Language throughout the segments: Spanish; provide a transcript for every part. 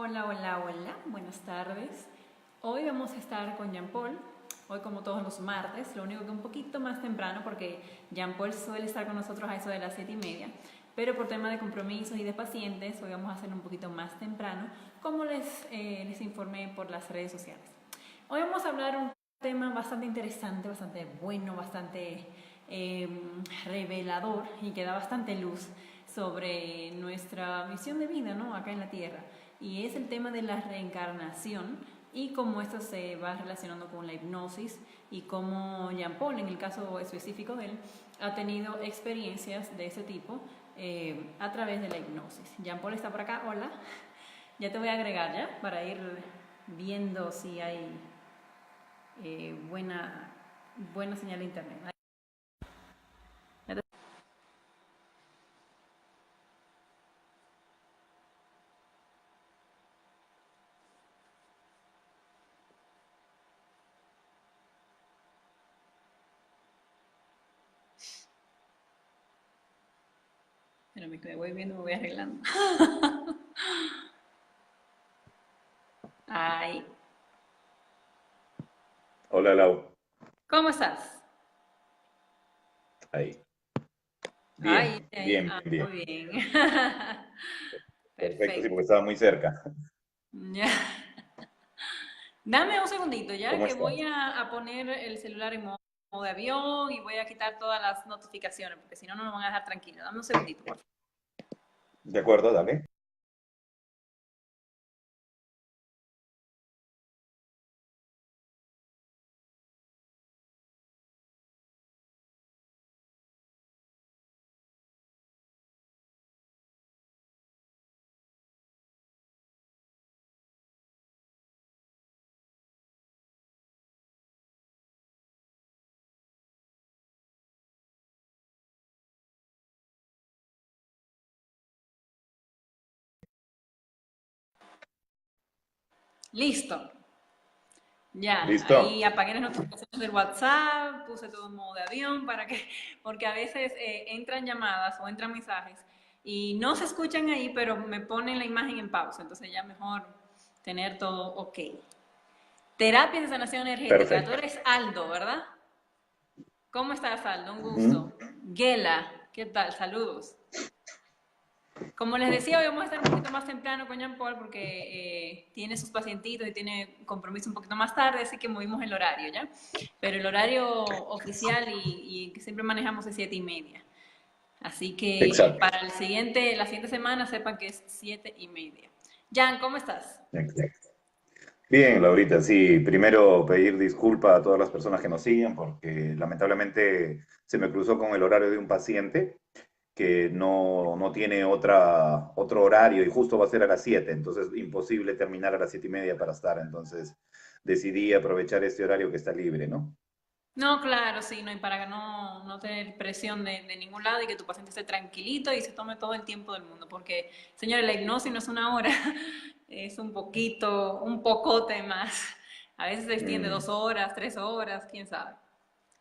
Hola, hola, hola, buenas tardes. Hoy vamos a estar con Jean Paul. Hoy, como todos los martes, lo único que un poquito más temprano, porque Jean Paul suele estar con nosotros a eso de las 7:30, pero por tema de compromisos y de pacientes, hoy vamos a hacerlo un poquito más temprano, como les informé por las redes sociales. Hoy vamos a hablar un tema bastante interesante, bastante bueno, bastante eh, revelador y que da bastante luz sobre nuestra misión de vida, ¿no? Acá en la Tierra. Y es el tema de la reencarnación y cómo esto se va relacionando con la hipnosis y cómo Jean Paul, en el caso específico de él, ha tenido experiencias de ese tipo a través de la hipnosis. Jean Paul está por acá, hola. Ya te voy a agregar ya para ir viendo si hay buena señal de internet. Pero me voy viendo, me voy arreglando. Ay, Hola Lau, ¿cómo estás? ahí. Ay, Bien, bien, bien, bien. muy bien. Perfecto, sí, porque Perfecto. estaba muy cerca. Ya. Dame un segundito ya ¿Cómo que voy estás? a poner el celular en modo de avión y voy a quitar todas las notificaciones porque si no, no nos van a dejar tranquilos. Dame un segundito, por favor. De acuerdo, dale. Listo. Ya, ¿Listo? ahí apagué las notificaciones del WhatsApp, puse todo en modo de avión para que, porque a veces entran llamadas o entran mensajes y no se escuchan ahí, pero me ponen la imagen en pausa, entonces ya mejor tener todo ok. Terapia de sanación energética, tú Perfecto. eres Aldo, ¿verdad? ¿Cómo estás, Aldo? Un Ujú. gusto. Gela, ¿qué tal? Saludos. Como les decía, hoy vamos a estar un poquito más temprano con Jean Paul porque tiene sus pacientitos y tiene compromiso un poquito más tarde, así que movimos el horario, ¿ya? Pero el horario oficial y que siempre manejamos es 7:30. Así que Exacto. para la siguiente semana sepan que es 7:30. Jan, ¿cómo estás? Exacto. Bien, Laurita, sí, primero pedir disculpas a todas las personas que nos siguen porque lamentablemente se me cruzó con el horario de un paciente que no tiene otro horario y justo va a ser a las 7, entonces imposible terminar a las 7:30 para estar, entonces decidí aprovechar este horario que está libre, ¿no? No, claro, sí, no, y para que no tener presión de ningún lado y que tu paciente esté tranquilito y se tome todo el tiempo del mundo, porque, señores, la hipnosis no es una hora, es un poquito, un pocote más. A veces se extiende Mm. 2 horas, 3 horas, quién sabe.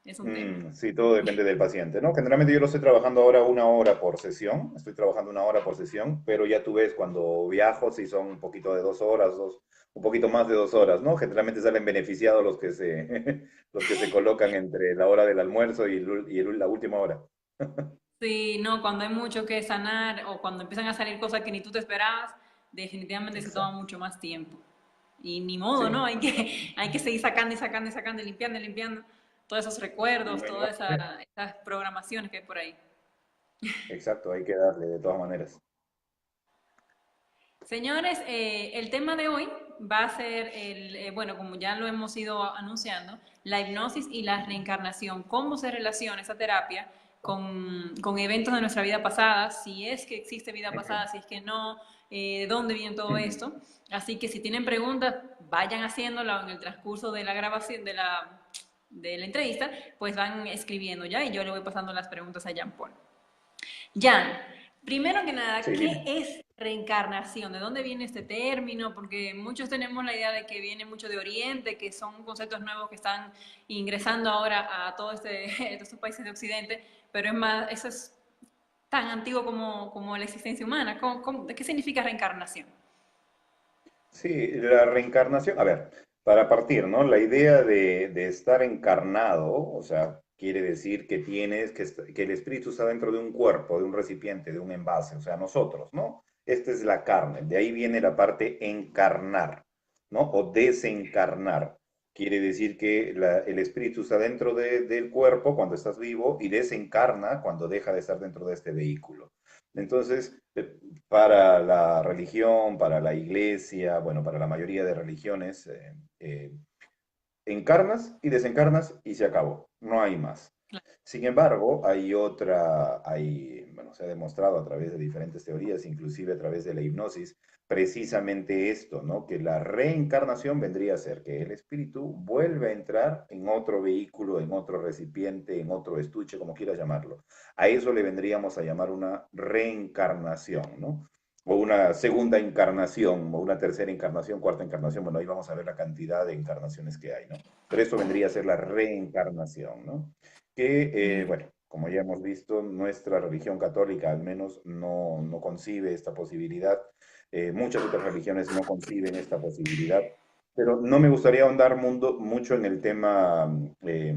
Es un tema. Sí, todo depende del paciente, ¿no? Generalmente yo lo estoy trabajando ahora 1 hora por sesión, estoy trabajando 1 hora por sesión, pero ya tú ves cuando viajo si son un poquito de 2 horas, un poquito más de 2 horas, ¿no? Generalmente salen beneficiados los que los que se colocan entre la hora del almuerzo y la última hora. Sí, no, cuando hay mucho que sanar o cuando empiezan a salir cosas que ni tú te esperabas, definitivamente se toma Exacto. mucho más tiempo. Y ni modo, ¿no? Sí. Hay que seguir sacando y sacando y sacando y limpiando y limpiando todos esos recuerdos, todas esas programaciones que hay por ahí. Exacto, hay que darle de todas maneras. Señores, el tema de hoy va a ser bueno, como ya lo hemos ido anunciando, la hipnosis y la reencarnación, cómo se relaciona esa terapia con eventos de nuestra vida pasada, si es que existe vida pasada, si es que no, de dónde viene todo esto. Así que si tienen preguntas, vayan haciéndola en el transcurso de la grabación, de la entrevista, pues van escribiendo ya y yo le voy pasando las preguntas a Jean Paul. Jan, primero que nada, Sí, ¿qué dime. es reencarnación? ¿De dónde viene este término? Porque muchos tenemos la idea de que viene mucho de Oriente, que son conceptos nuevos que están ingresando ahora a todos estos países de Occidente, pero es más, eso es tan antiguo como la existencia humana. ¿Qué significa reencarnación? Sí, la reencarnación, a ver, para partir, ¿no? La idea de estar encarnado, o sea, quiere decir que tienes, que el espíritu está dentro de un cuerpo, de un recipiente, de un envase, o sea, nosotros, ¿no? Esta es la carne, de ahí viene la parte encarnar, ¿no? O desencarnar. Quiere decir que el espíritu está dentro del cuerpo cuando estás vivo y desencarna cuando deja de estar dentro de este vehículo. Entonces, para la religión, para la iglesia, bueno, para la mayoría de religiones, encarnas y desencarnas y se acabó, no hay más. Sin embargo, bueno, se ha demostrado a través de diferentes teorías, inclusive a través de la hipnosis, precisamente esto, ¿no? Que la reencarnación vendría a ser que el espíritu vuelve a entrar en otro vehículo, en otro recipiente, en otro estuche, como quieras llamarlo. A eso le vendríamos a llamar una reencarnación, ¿no? O una segunda encarnación, o una tercera encarnación, cuarta encarnación. Bueno, ahí vamos a ver la cantidad de encarnaciones que hay, ¿no? Pero esto vendría a ser la reencarnación, ¿no? Que, Mm. bueno, como ya hemos visto, nuestra religión católica al menos no concibe esta posibilidad. Muchas otras religiones no conciben esta posibilidad, pero no me gustaría ahondar mucho en el tema de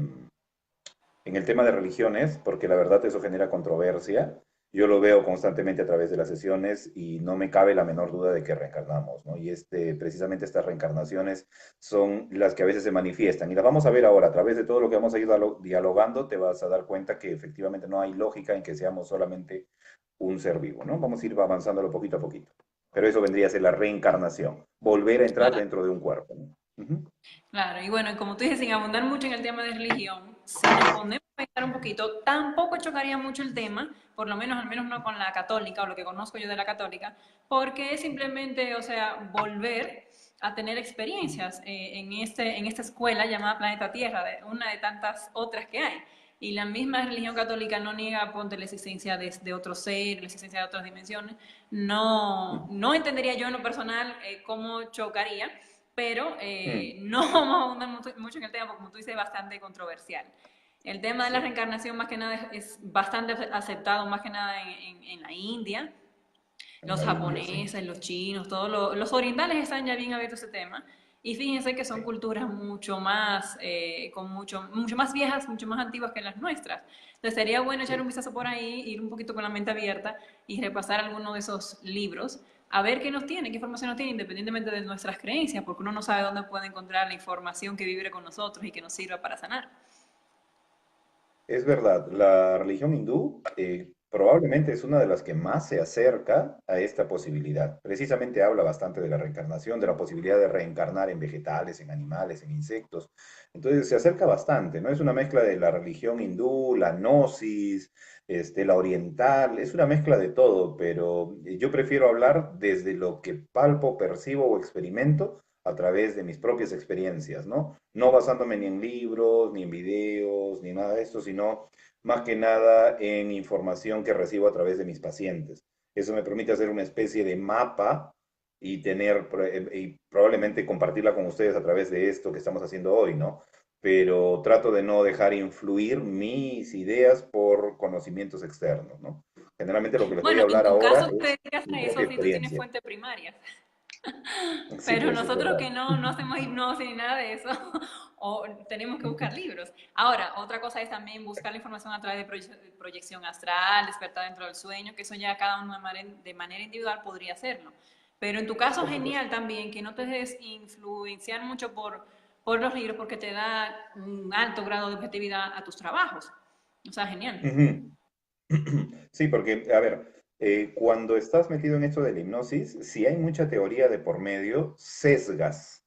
religiones, porque la verdad eso genera controversia. Yo lo veo constantemente a través de las sesiones y no me cabe la menor duda de que reencarnamos, ¿no? Y precisamente estas reencarnaciones son las que a veces se manifiestan. Y las vamos a ver ahora, a través de todo lo que vamos a ir dialogando, te vas a dar cuenta que efectivamente no hay lógica en que seamos solamente un ser vivo, ¿no? Vamos a ir avanzándolo poquito a poquito. Pero eso vendría a ser la reencarnación, volver a entrar Claro. dentro de un cuerpo, ¿no? Ujú. Claro, y bueno, y como tú dices, sin abundar mucho en el tema de religión, si nos ponemos a pensar un poquito, tampoco chocaría mucho el tema, por lo menos, al menos no con la católica, o lo que conozco yo de la católica, porque es simplemente, o sea, volver a tener experiencias en esta escuela llamada Planeta Tierra, de una de tantas otras que hay. Y la misma religión católica no niega, ponte, la existencia de otro ser, la existencia de otras dimensiones. No, no entendería yo en lo personal cómo chocaría, pero Mm. no vamos a ahondar mucho en el tema porque, como tú dices, es bastante controversial. El tema de la Sí. reencarnación más que nada es bastante aceptado, más que nada en la India. En Los la India, sí. japoneses, los chinos, todos los orientales están ya bien abiertos a ese tema. Y fíjense que son Sí. culturas mucho más, mucho más viejas, mucho más antiguas que las nuestras. Entonces sería bueno echar un Sí. vistazo por ahí, ir un poquito con la mente abierta y repasar alguno de esos libros, a ver qué nos tiene, qué información nos tiene, independientemente de nuestras creencias, porque uno no sabe dónde puede encontrar la información que vibre con nosotros y que nos sirva para sanar. Es verdad, la religión hindú probablemente es una de las que más se acerca a esta posibilidad. Precisamente habla bastante de la reencarnación, de la posibilidad de reencarnar en vegetales, en animales, en insectos. Entonces se acerca bastante, ¿no? Es una mezcla de la religión hindú, la gnosis, la oriental, es una mezcla de todo, pero yo prefiero hablar desde lo que palpo, percibo o experimento a través de mis propias experiencias, ¿no? No basándome ni en libros, ni en videos, ni nada de esto, sino más que nada en información que recibo a través de mis pacientes. Eso me permite hacer una especie de mapa y y probablemente compartirla con ustedes a través de esto que estamos haciendo hoy, ¿no? Pero trato de no dejar influir mis ideas por conocimientos externos, ¿no? Generalmente lo que les voy Bueno, a en hablar tu ahora caso te es dedicas mi a propia eso si tú tienes experiencia. fuente primaria. Sí, Pero pues es nosotros verdad. que no hacemos hipnosis ni nada de eso, o tenemos que buscar libros. Ahora, otra cosa es también buscar la información a través de proyección astral, despertar dentro del sueño, que eso ya cada uno de manera individual podría hacerlo. Pero en tu caso, Por supuesto. genial también, que no te dejes influenciar mucho por los libros porque te da un alto grado de objetividad a tus trabajos. O sea, genial. Ujú. Sí, porque, a ver, cuando estás metido en esto de la hipnosis, si hay mucha teoría de por medio, sesgas.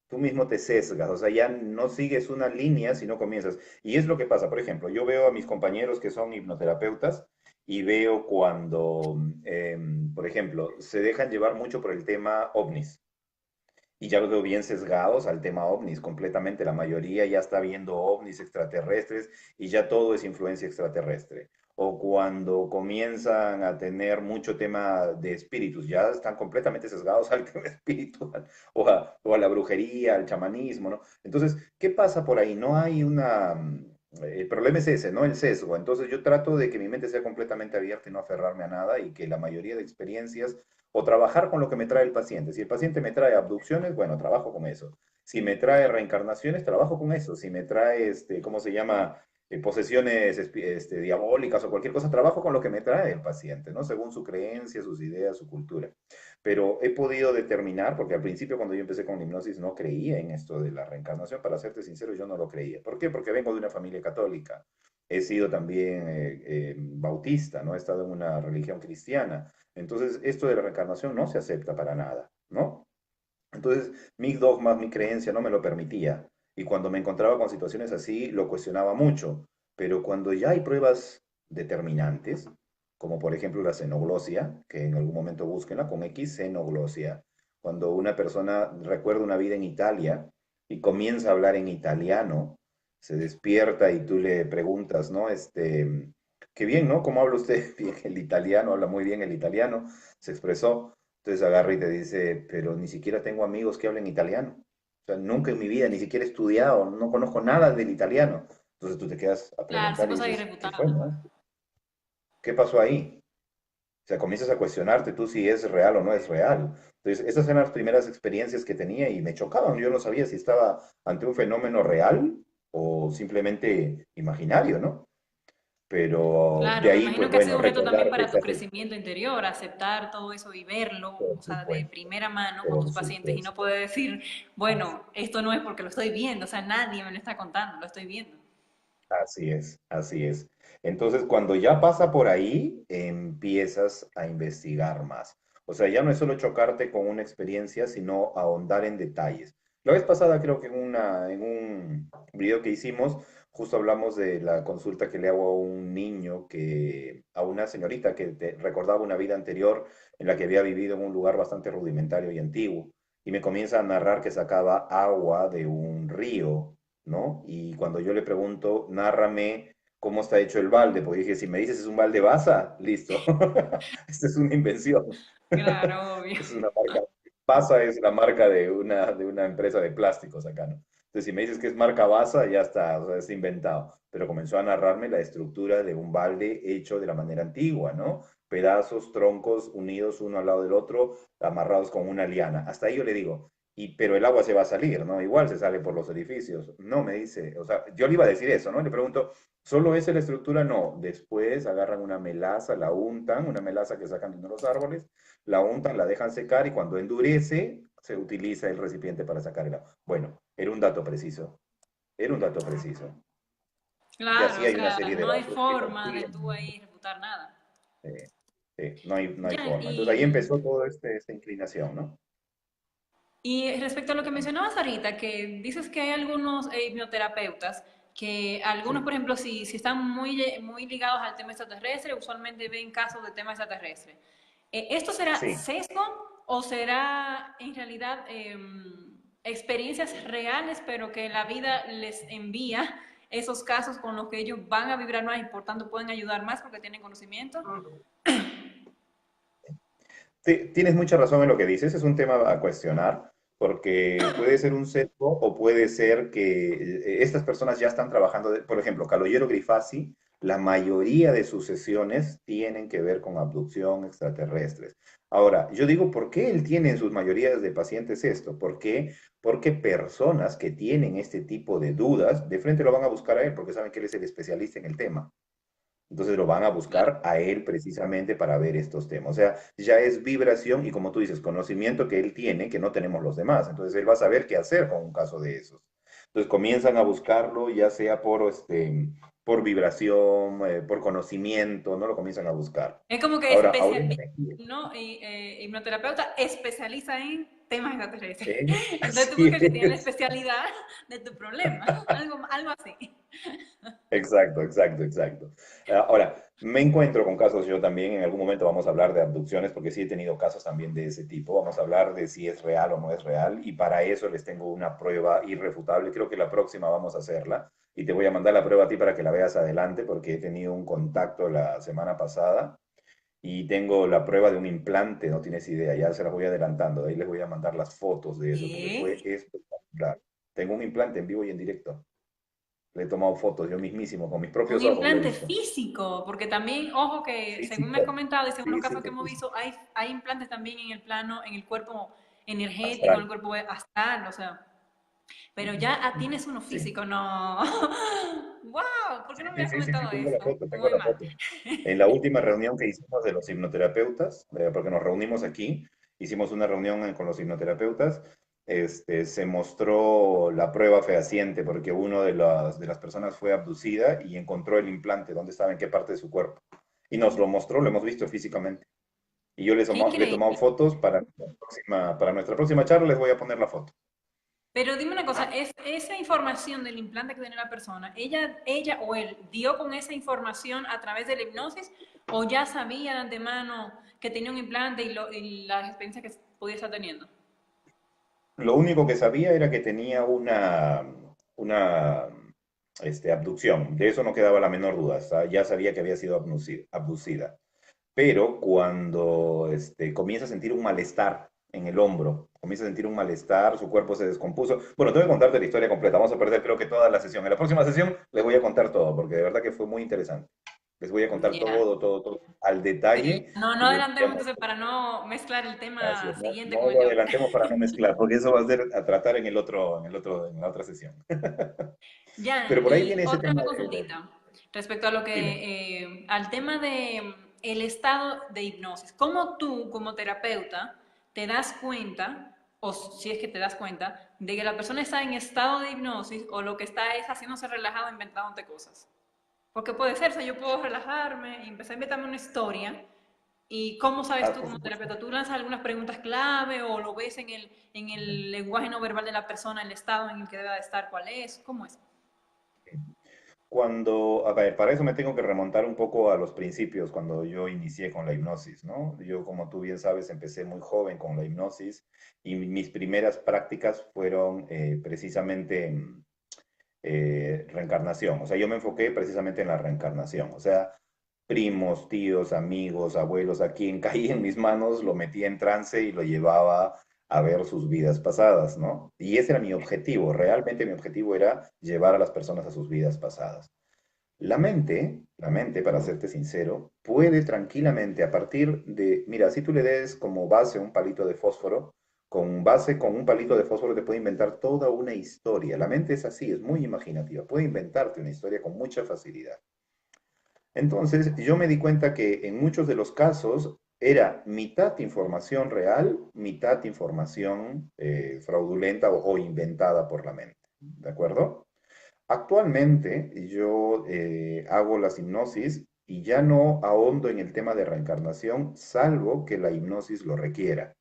Tú mismo te sesgas, o sea, ya no sigues una línea, sino comienzas. Y es lo que pasa, por ejemplo, yo veo a mis compañeros que son hipnoterapeutas y veo cuando, por ejemplo, se dejan llevar mucho por el tema ovnis. Y ya los veo bien sesgados al tema ovnis, completamente. La mayoría ya está viendo ovnis extraterrestres y ya todo es influencia extraterrestre. O cuando comienzan a tener mucho tema de espíritus, ya están completamente sesgados al tema espiritual o a la brujería, al chamanismo, ¿no? Entonces, ¿qué pasa por ahí? No hay una, El problema es ese, ¿no? El sesgo. Entonces yo trato de que mi mente sea completamente abierta y no aferrarme a nada y que la mayoría de experiencias o trabajar con lo que me trae el paciente. Si el paciente me trae abducciones, bueno, trabajo con eso. Si me trae reencarnaciones, trabajo con eso. Si me trae, ¿cómo se llama? Posesiones diabólicas o cualquier cosa, trabajo con lo que me trae el paciente, ¿no? Según su creencia, sus ideas, su cultura. Pero he podido determinar, porque al principio cuando yo empecé con la hipnosis no creía en esto de la reencarnación, para serte sincero, yo no lo creía. ¿Por qué? Porque vengo de una familia católica. He sido también bautista, ¿no? He estado en una religión cristiana. Entonces, esto de la reencarnación no se acepta para nada, ¿no? Entonces, mis dogmas, mi creencia no me lo permitía. Y cuando me encontraba con situaciones así, lo cuestionaba mucho. Pero cuando ya hay pruebas determinantes, como por ejemplo la xenoglosia, que en algún momento búsquenla con X, xenoglosia. Cuando una persona recuerda una vida en Italia y comienza a hablar en italiano, se despierta y tú le preguntas, ¿no? Qué bien, ¿no? ¿Cómo habla usted bien el italiano? Habla muy bien el italiano, se expresó. Entonces agarra y te dice, pero ni siquiera tengo amigos que hablen italiano. O sea, nunca en mi vida, ni siquiera he estudiado, no conozco nada del italiano. Entonces tú te quedas a Claro, son preguntar y cosas dices, ¿qué fue, irrefutables. no? ¿Qué pasó ahí? O sea, comienzas a cuestionarte tú si es real o no es real. Entonces, esas eran las primeras experiencias que tenía y me chocaban. Yo no sabía si estaba ante un fenómeno real o simplemente imaginario, ¿no? Pero de Claro, me ahí, imagino pues que ha sido bueno, un reto también recordar para tu esas... crecimiento interior, aceptar todo eso y verlo, Por o sea, de supuesto, primera mano con por tus pacientes y no supuesto. poder decir, bueno, esto no es porque lo estoy viendo, o sea, nadie me lo está contando, lo estoy viendo. Así es, así es. Entonces, cuando ya pasa por ahí, empiezas a investigar más. O sea, ya no es solo chocarte con una experiencia, sino ahondar en detalles. La vez pasada creo que en un video que hicimos, justo hablamos de la consulta que le hago a un niño a una señorita que recordaba una vida anterior en la que había vivido en un lugar bastante rudimentario y antiguo. Y me comienza a narrar que sacaba agua de un río, ¿no? Y cuando yo le pregunto, nárrame cómo está hecho el balde, porque dije, si me dices es un balde Basa, listo. Esta es una invención. Claro, obvio. Es una marca. Basa es la marca de una empresa de plásticos acá, ¿no? Entonces, si me dices que es marca Basa, ya está, o sea, es inventado. Pero comenzó a narrarme la estructura de un balde hecho de la manera antigua, ¿no? Pedazos, troncos unidos uno al lado del otro, amarrados con una liana. Hasta ahí yo le digo, pero el agua se va a salir, ¿no? Igual se sale por los edificios. No, me dice, o sea, yo le iba a decir eso, ¿no? Le pregunto, ¿solo esa es la estructura? No. Después agarran una melaza, la untan, una melaza que sacan de los árboles, la untan, la dejan secar y cuando endurece, se utiliza el recipiente para sacar el agua. Bueno, era un dato preciso. Era un dato preciso. Y Claro, así o hay una sea, serie de no hay datos que forma de tú confirman. ahí refutar nada. No hay Ya, forma. Entonces ahí empezó toda esta inclinación, ¿no? y respecto a lo que mencionabas ahorita, que dices que hay algunos hipnoterapeutas que algunos, Sí, por ejemplo, si están muy ligados al tema extraterrestre, usualmente ven casos de tema extraterrestre. ¿Esto será sí. sesgo o será en realidad experiencias reales, pero que la vida les envía esos casos con los que ellos van a vibrar más y por tanto pueden ayudar más porque tienen conocimiento? Tienes mucha razón en lo que dices, es un tema a cuestionar, porque puede ser un sesgo o puede ser que estas personas ya están trabajando, por ejemplo, Calogero Grifasi, la mayoría de sus sesiones tienen que ver con abducción extraterrestres. Ahora, yo digo, ¿por qué él tiene en sus mayorías de pacientes esto? ¿Por qué? Porque personas que tienen este tipo de dudas, de frente lo van a buscar a él, porque saben que él es el especialista en el tema. Entonces lo van a Claro. buscar a él precisamente para ver estos temas. O sea, ya es vibración y como tú dices, conocimiento que él tiene que no tenemos los demás. Entonces él va a saber qué hacer con un caso de esos. Entonces comienzan a buscarlo, ya sea por vibración, por conocimiento, no lo comienzan a buscar. Es como que Ahora, ahorita ¿no? Hipnoterapeuta especializa en temas extraterrestres. Entonces tú así buscas que tiene la es. especialidad de tu problema, algo así. Exacto, exacto, exacto. Ahora, me encuentro con casos yo también, en algún momento vamos a hablar de abducciones, porque sí he tenido casos también de ese tipo, vamos a hablar de si es real o no es real, y para eso les tengo una prueba irrefutable, creo que la próxima vamos a hacerla, y te voy a mandar la prueba a ti para que la veas adelante, porque he tenido un contacto la semana pasada, y tengo la prueba de un implante, no tienes idea, ya se las voy adelantando, de ahí les voy a mandar las fotos de eso, porque fue ¿Qué? espectacular. Tengo un implante en vivo y en directo. Le he tomado fotos yo mismísimo, con mis Un propios ojos lo he implante visto. físico, porque también, ojo que según me has Físico. comentado y según los casos que Físico, hemos físico. visto, hay implantes también en el plano, en el cuerpo energético, en Astral. el cuerpo astral, o sea, pero ya tienes uno Sí. físico, no. ¡Wow! ¿Por qué no me Sí, habías sí, sí, sí, comentado tengo la eso? foto, tengo Muy la mal. foto. En la última reunión que hicimos de los hipnoterapeutas, porque nos reunimos aquí, hicimos una reunión con los hipnoterapeutas, se mostró la prueba fehaciente porque uno de las personas fue abducida y encontró el implante, dónde estaba, en qué parte de su cuerpo. Y nos lo mostró, lo hemos visto físicamente. Y yo Qué le he tomado increíble. fotos para nuestra próxima charla, les voy a poner la foto. Pero dime una cosa, esa información del implante que tiene la persona, ella o él dio con esa información a través de la hipnosis o ya sabía de antemano que tenía un implante y las experiencias que podía estar teniendo? Lo único que sabía era que tenía una abducción. De eso no quedaba la menor duda. Ya sabía que había sido abducida. Pero cuando comienza a sentir un malestar en el hombro, comienza a sentir un malestar, su cuerpo se descompuso. Bueno, tengo que contarte la historia completa. Vamos a perder creo que toda la sesión. En la próxima sesión les voy a contar todo, porque de verdad que fue muy interesante. Les voy a contar Ya. todo, todo, todo, al Pero detalle. no Y les voy a adelantemos entonces para no mezclar el Así tema es, siguiente no con el lo de hoy. adelantemos para no mezclar, porque eso va a ser a tratar en la otra sesión. Ya, Pero por ahí y viene ese otra tema consultita respecto a lo dime. que, al tema de el estado de hipnosis. ¿Cómo tú, como terapeuta, te das cuenta, o si es que te das cuenta, de que la persona está en estado de hipnosis o lo que está es haciéndose relajado, inventándote cosas? Porque puede ser, o sea, yo puedo relajarme y empezar a inventarme una historia. ¿Y cómo sabes Ah, tú por como supuesto. terapeuta? ¿Tú lanzas algunas preguntas clave o lo ves en el lenguaje no verbal de la persona, el estado en el que debe de estar, cuál es? ¿Cómo es? A ver, para eso me tengo que remontar un poco a los principios, cuando yo inicié con la hipnosis, ¿no? Yo, como tú bien sabes, empecé muy joven con la hipnosis y mis primeras prácticas fueron precisamente reencarnación. O sea, yo me enfoqué precisamente en la reencarnación. O sea, primos, tíos, amigos, abuelos, a quien caía en mis manos, lo metía en trance y lo llevaba a ver sus vidas pasadas, ¿no? Y ese era mi objetivo. Realmente mi objetivo era llevar a las personas a sus vidas pasadas. La mente, para serte sincero, puede tranquilamente a partir de, mira, si tú le des como base un palito de fósforo, con base con un palito de fósforo te puede inventar toda una historia. La mente es así, es muy imaginativa, puede inventarte una historia con mucha facilidad. Entonces, yo me di cuenta que en muchos de los casos era mitad información real, mitad información fraudulenta o inventada por la mente. ¿De acuerdo? Actualmente yo hago las hipnosis y ya no ahondo en el tema de reencarnación, salvo que la hipnosis lo requiera.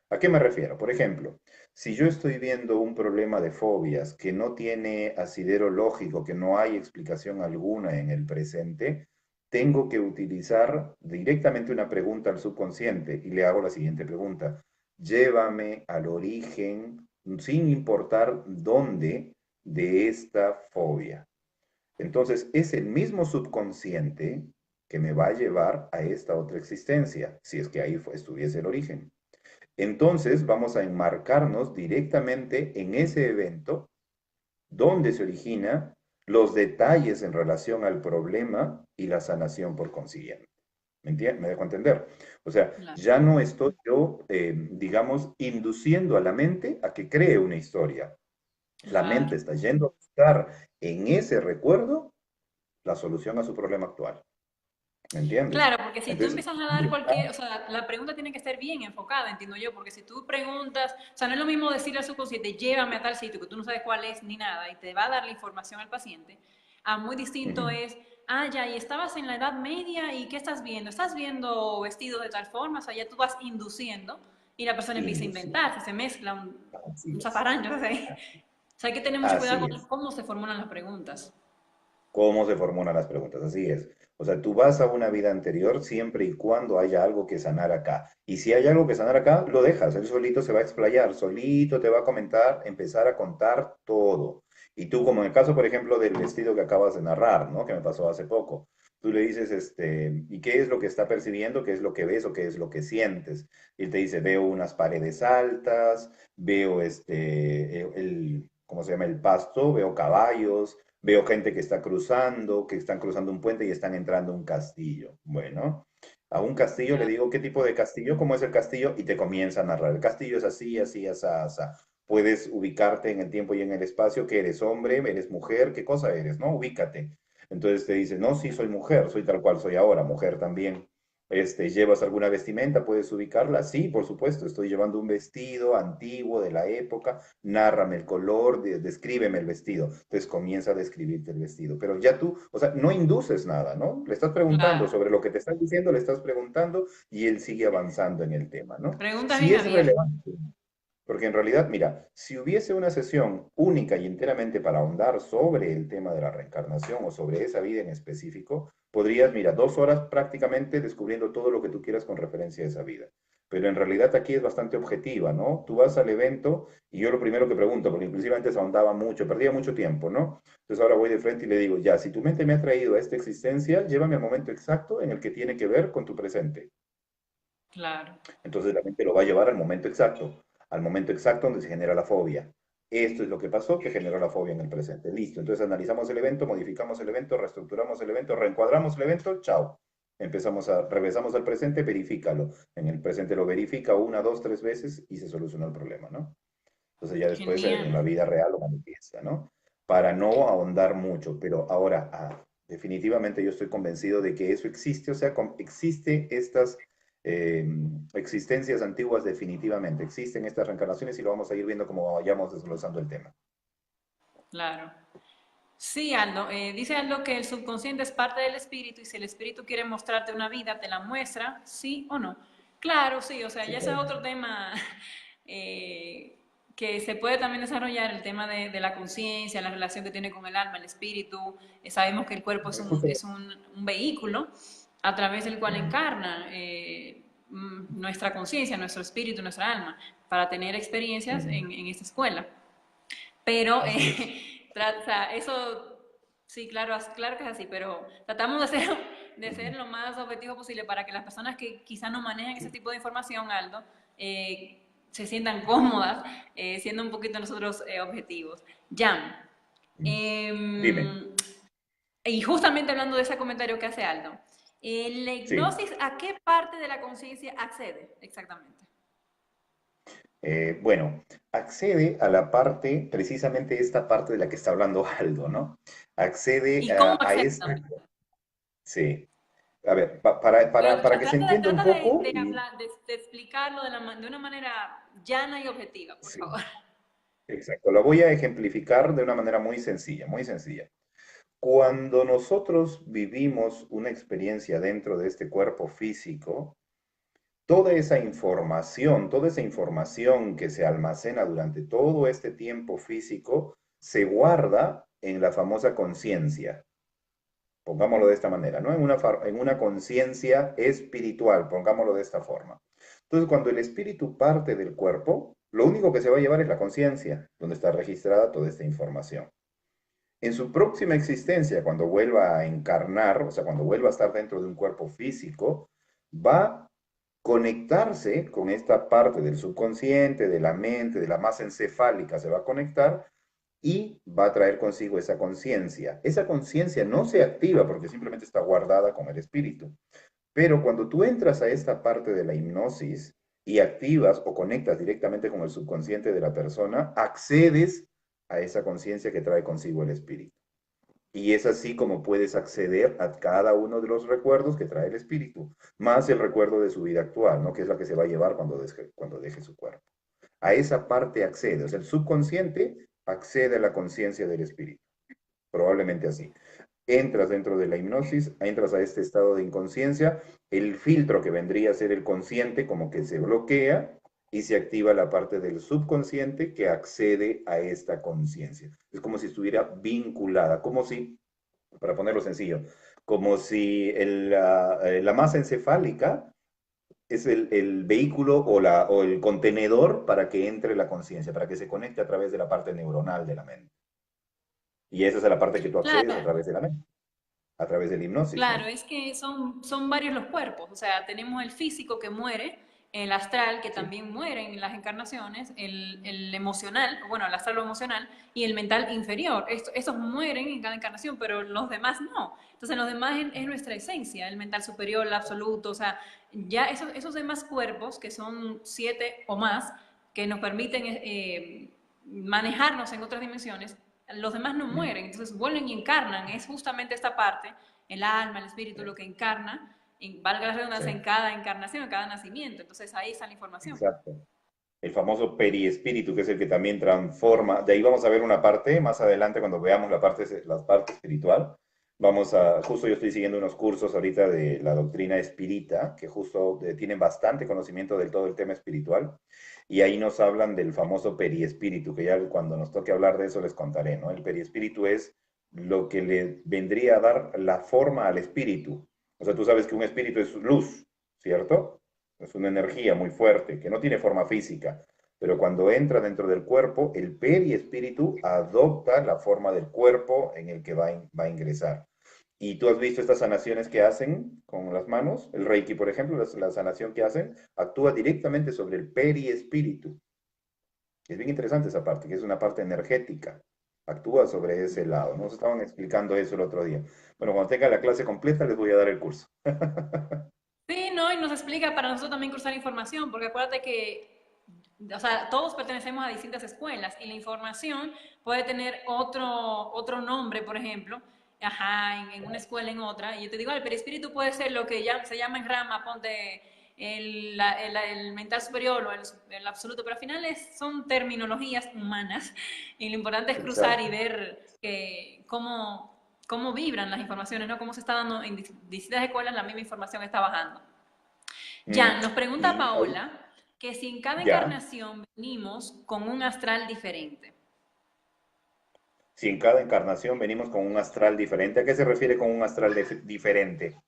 ¿A qué me refiero? Por ejemplo, si yo estoy viendo un problema de fobias que no tiene asidero lógico, que no hay explicación alguna en el presente, tengo que utilizar directamente una pregunta al subconsciente y le hago la siguiente pregunta. Llévame al origen, sin importar dónde, de esta fobia. Entonces, es el mismo subconsciente que me va a llevar a esta otra existencia, si es que ahí estuviese el origen. Entonces vamos a enmarcarnos directamente en ese evento donde se origina los detalles en relación al problema y la sanación por consiguiente. ¿Me entiendes? ¿Me dejo entender? O sea, Claro. ya no estoy yo, digamos, induciendo a la mente a que cree una historia. La Claro. mente está yendo a buscar en ese recuerdo la solución a su problema actual. ¿Me entiendes? Claro, porque si tú Entonces, empiezas a dar cualquier, o sea, la pregunta tiene que estar bien enfocada, entiendo yo, porque si tú preguntas, o sea, no es lo mismo decirle al subconsciente, llévame a tal sitio que tú no sabes cuál es ni nada y te va a dar la información al paciente, a muy distinto ujú, es, ah, ya, y estabas en la Edad Media y ¿qué estás viendo? ¿Estás viendo vestidos de tal forma? O sea, ya tú vas induciendo y la persona empieza a induciendo. inventar, se mezcla Así un es. zafarrancho, o sea, o sea, hay que tener mucho cuidado Así con es. cómo se formulan las preguntas. Cómo se formulan las preguntas, así es. O sea, tú vas a una vida anterior siempre y cuando haya algo que sanar acá. Y si hay algo que sanar acá, lo dejas, él solito se va a explayar, solito te va a comentar, empezar a contar todo. Y tú, como en el caso, por ejemplo, del vestido que acabas de narrar, ¿no? Que me pasó hace poco. Tú le dices, ¿y qué es lo que está percibiendo? ¿Qué es lo que ves o qué es lo que sientes? Y él te dice, veo unas paredes altas, veo ¿cómo se llama? El pasto, veo caballos, Veo gente que están cruzando un puente y están entrando a un castillo. Bueno, a un castillo le Ya, digo, ¿qué tipo de castillo? ¿Cómo es el castillo? Y te comienza a narrar. El castillo es así, así, así, así. Puedes ubicarte en el tiempo y en el espacio, que eres hombre, eres mujer, qué cosa eres, ¿no? Ubícate. Entonces te dice, no, sí, soy mujer, soy tal cual soy ahora, mujer también. ¿Llevas alguna vestimenta? ¿Puedes ubicarla? Sí, por supuesto, estoy llevando un vestido antiguo de la época, nárrame el color, descríbeme el vestido. Entonces comienza a describirte el vestido. Pero ya tú, o sea, no induces nada, ¿no? Le estás preguntando claro. sobre lo que te están diciendo, le estás preguntando y él sigue avanzando en el tema, ¿no? Preguntas Si bien es abiertas. relevante, porque en realidad, mira, si hubiese una sesión única y enteramente para ahondar sobre el tema de la reencarnación o sobre esa vida en específico, podrías, mira, 2 horas prácticamente descubriendo todo lo que tú quieras con referencia a esa vida. Pero en realidad aquí es bastante objetiva, ¿no? Tú vas al evento y yo lo primero que pregunto, porque inclusive antes ahondaba mucho, perdía mucho tiempo, ¿no? Entonces ahora voy de frente y le digo, ya, si tu mente me ha traído a esta existencia, llévame al momento exacto en el que tiene que ver con tu presente. Claro, Entonces la mente lo va a llevar al momento exacto donde se genera la fobia. Esto es lo que pasó que generó la fobia en el presente. Listo. Entonces analizamos el evento, modificamos el evento, reestructuramos el evento, reencuadramos el evento, chao. Regresamos al presente, verifícalo. En el presente lo verifica una, dos, tres veces y se solucionó el problema, ¿no? Entonces ya después en la genial. vida real lo manifiesta, ¿no? Para no ahondar mucho, pero ahora, definitivamente yo estoy convencido de que eso existe, o sea, existe estas eh, existencias antiguas definitivamente, existen estas reencarnaciones y lo vamos a ir viendo como vayamos desglosando el tema. Claro. Sí, Aldo. Dice Aldo que el subconsciente es parte del espíritu y si el espíritu quiere mostrarte una vida, te la muestra, sí o no. Claro, sí, o sea, Sí, ya ese es claro. otro tema eh, que se puede también desarrollar, el tema de la conciencia, la relación que tiene con el alma, el espíritu. Sabemos que el cuerpo es Justo, un vehículo a través del cual encarna nuestra conciencia, nuestro espíritu, nuestra alma, para tener experiencias en esta escuela. Pero así es. o sea, eso sí, claro, claro que es así, pero tratamos de ser lo más objetivo posible para que las personas que quizás no manejan ese tipo de información, Aldo, se sientan cómodas siendo un poquito nosotros objetivos. Jan, Dime, eh, y justamente hablando de ese comentario que hace Aldo, la sí. hipnosis, ¿a qué parte de la conciencia accede exactamente? Bueno, accede a la parte, precisamente esta parte de la que está hablando Aldo, ¿no? Accede ¿Y cómo a accede esta, también? sí. A ver, Pero para que se entienda un trata poco, de hablar, de explicarlo de una manera llana y objetiva, por sí, favor. exacto, lo voy a ejemplificar de una manera muy sencilla, muy sencilla. Cuando nosotros vivimos una experiencia dentro de este cuerpo físico, toda esa información que se almacena durante todo este tiempo físico, se guarda en la famosa conciencia. Pongámoslo de esta manera, ¿no? En una conciencia espiritual, pongámoslo de esta forma. Entonces, cuando el espíritu parte del cuerpo, lo único que se va a llevar es la conciencia, donde está registrada toda esta información. En su próxima existencia, cuando vuelva a encarnar, o sea, cuando vuelva a estar dentro de un cuerpo físico, va a conectarse con esta parte del subconsciente, de la mente, de la masa encefálica, se va a conectar y va a traer consigo esa conciencia. Esa conciencia no se activa porque simplemente está guardada con el espíritu. Pero cuando tú entras a esta parte de la hipnosis y activas o conectas directamente con el subconsciente de la persona, accedes a esa conciencia que trae consigo el espíritu. Y es así como puedes acceder a cada uno de los recuerdos que trae el espíritu, más el recuerdo de su vida actual, ¿no? Que es la que se va a llevar cuando deje su cuerpo. A esa parte accede, o sea, el subconsciente accede a la conciencia del espíritu, probablemente así. Entras dentro de la hipnosis, entras a este estado de inconsciencia, el filtro que vendría a ser el consciente como que se bloquea y se activa la parte del subconsciente que accede a esta conciencia. Es como si estuviera vinculada, como si, para ponerlo sencillo, como si la masa encefálica es el vehículo o el contenedor para que entre la conciencia, para que se conecte a través de la parte neuronal de la mente. Y esa es la parte que tú accedes a Claro, través de la mente, a través de la hipnosis, claro, ¿no? es que son varios los cuerpos, o sea, tenemos el físico que muere, el astral, que Sí, también mueren en las encarnaciones, el emocional, bueno, el astral o emocional, y el mental inferior. Estos mueren en cada encarnación, pero los demás no. Entonces, los demás es nuestra esencia, el mental superior, el absoluto, o sea, ya esos demás cuerpos, que son 7 o más, que nos permiten manejarnos en otras dimensiones, los demás no mueren, entonces vuelven y encarnan. Es justamente esta parte, el alma, el espíritu, lo que encarna, valga la sí, redundancia, en cada encarnación, en cada nacimiento. Entonces ahí está la información. exacto. El famoso periespíritu, que es el que también transforma. De ahí vamos a ver una parte más adelante cuando veamos la parte espiritual. Justo yo estoy siguiendo unos cursos ahorita de la doctrina espírita, que justo tienen bastante conocimiento del todo el tema espiritual, y ahí nos hablan del famoso periespíritu, que ya cuando nos toque hablar de eso les contaré, ¿no? El periespíritu es lo que le vendría a dar la forma al espíritu. O sea, tú sabes que un espíritu es luz, ¿cierto? Es una energía muy fuerte que no tiene forma física, pero cuando entra dentro del cuerpo, el periespíritu adopta la forma del cuerpo en el que va a ingresar. Y tú has visto estas sanaciones que hacen con las manos, el Reiki, por ejemplo, la sanación que hacen, actúa directamente sobre el periespíritu. Es bien interesante esa parte, que es una parte energética. Actúa sobre ese lado. Nos estaban explicando eso el otro día. Bueno, cuando tenga la clase completa les voy a dar el curso. Sí, no, y nos explica para nosotros también cruzar información, porque acuérdate que, o sea, todos pertenecemos a distintas escuelas y la información puede tener otro nombre, por ejemplo, ajá, en una escuela, en otra. Y yo te digo, el perispíritu puede ser lo que ya, se llama en rama, ponte el mental superior o el absoluto, pero al final son terminologías humanas y lo importante es cruzar y Exacto. ver cómo vibran las informaciones, ¿no? Cómo se está dando en distintas escuelas la misma información está bajando. Mm, Jan, nos pregunta y Paola que si en cada ya, encarnación venimos con un astral diferente. si en cada encarnación venimos con un astral diferente, ¿a qué se refiere con un astral diferente?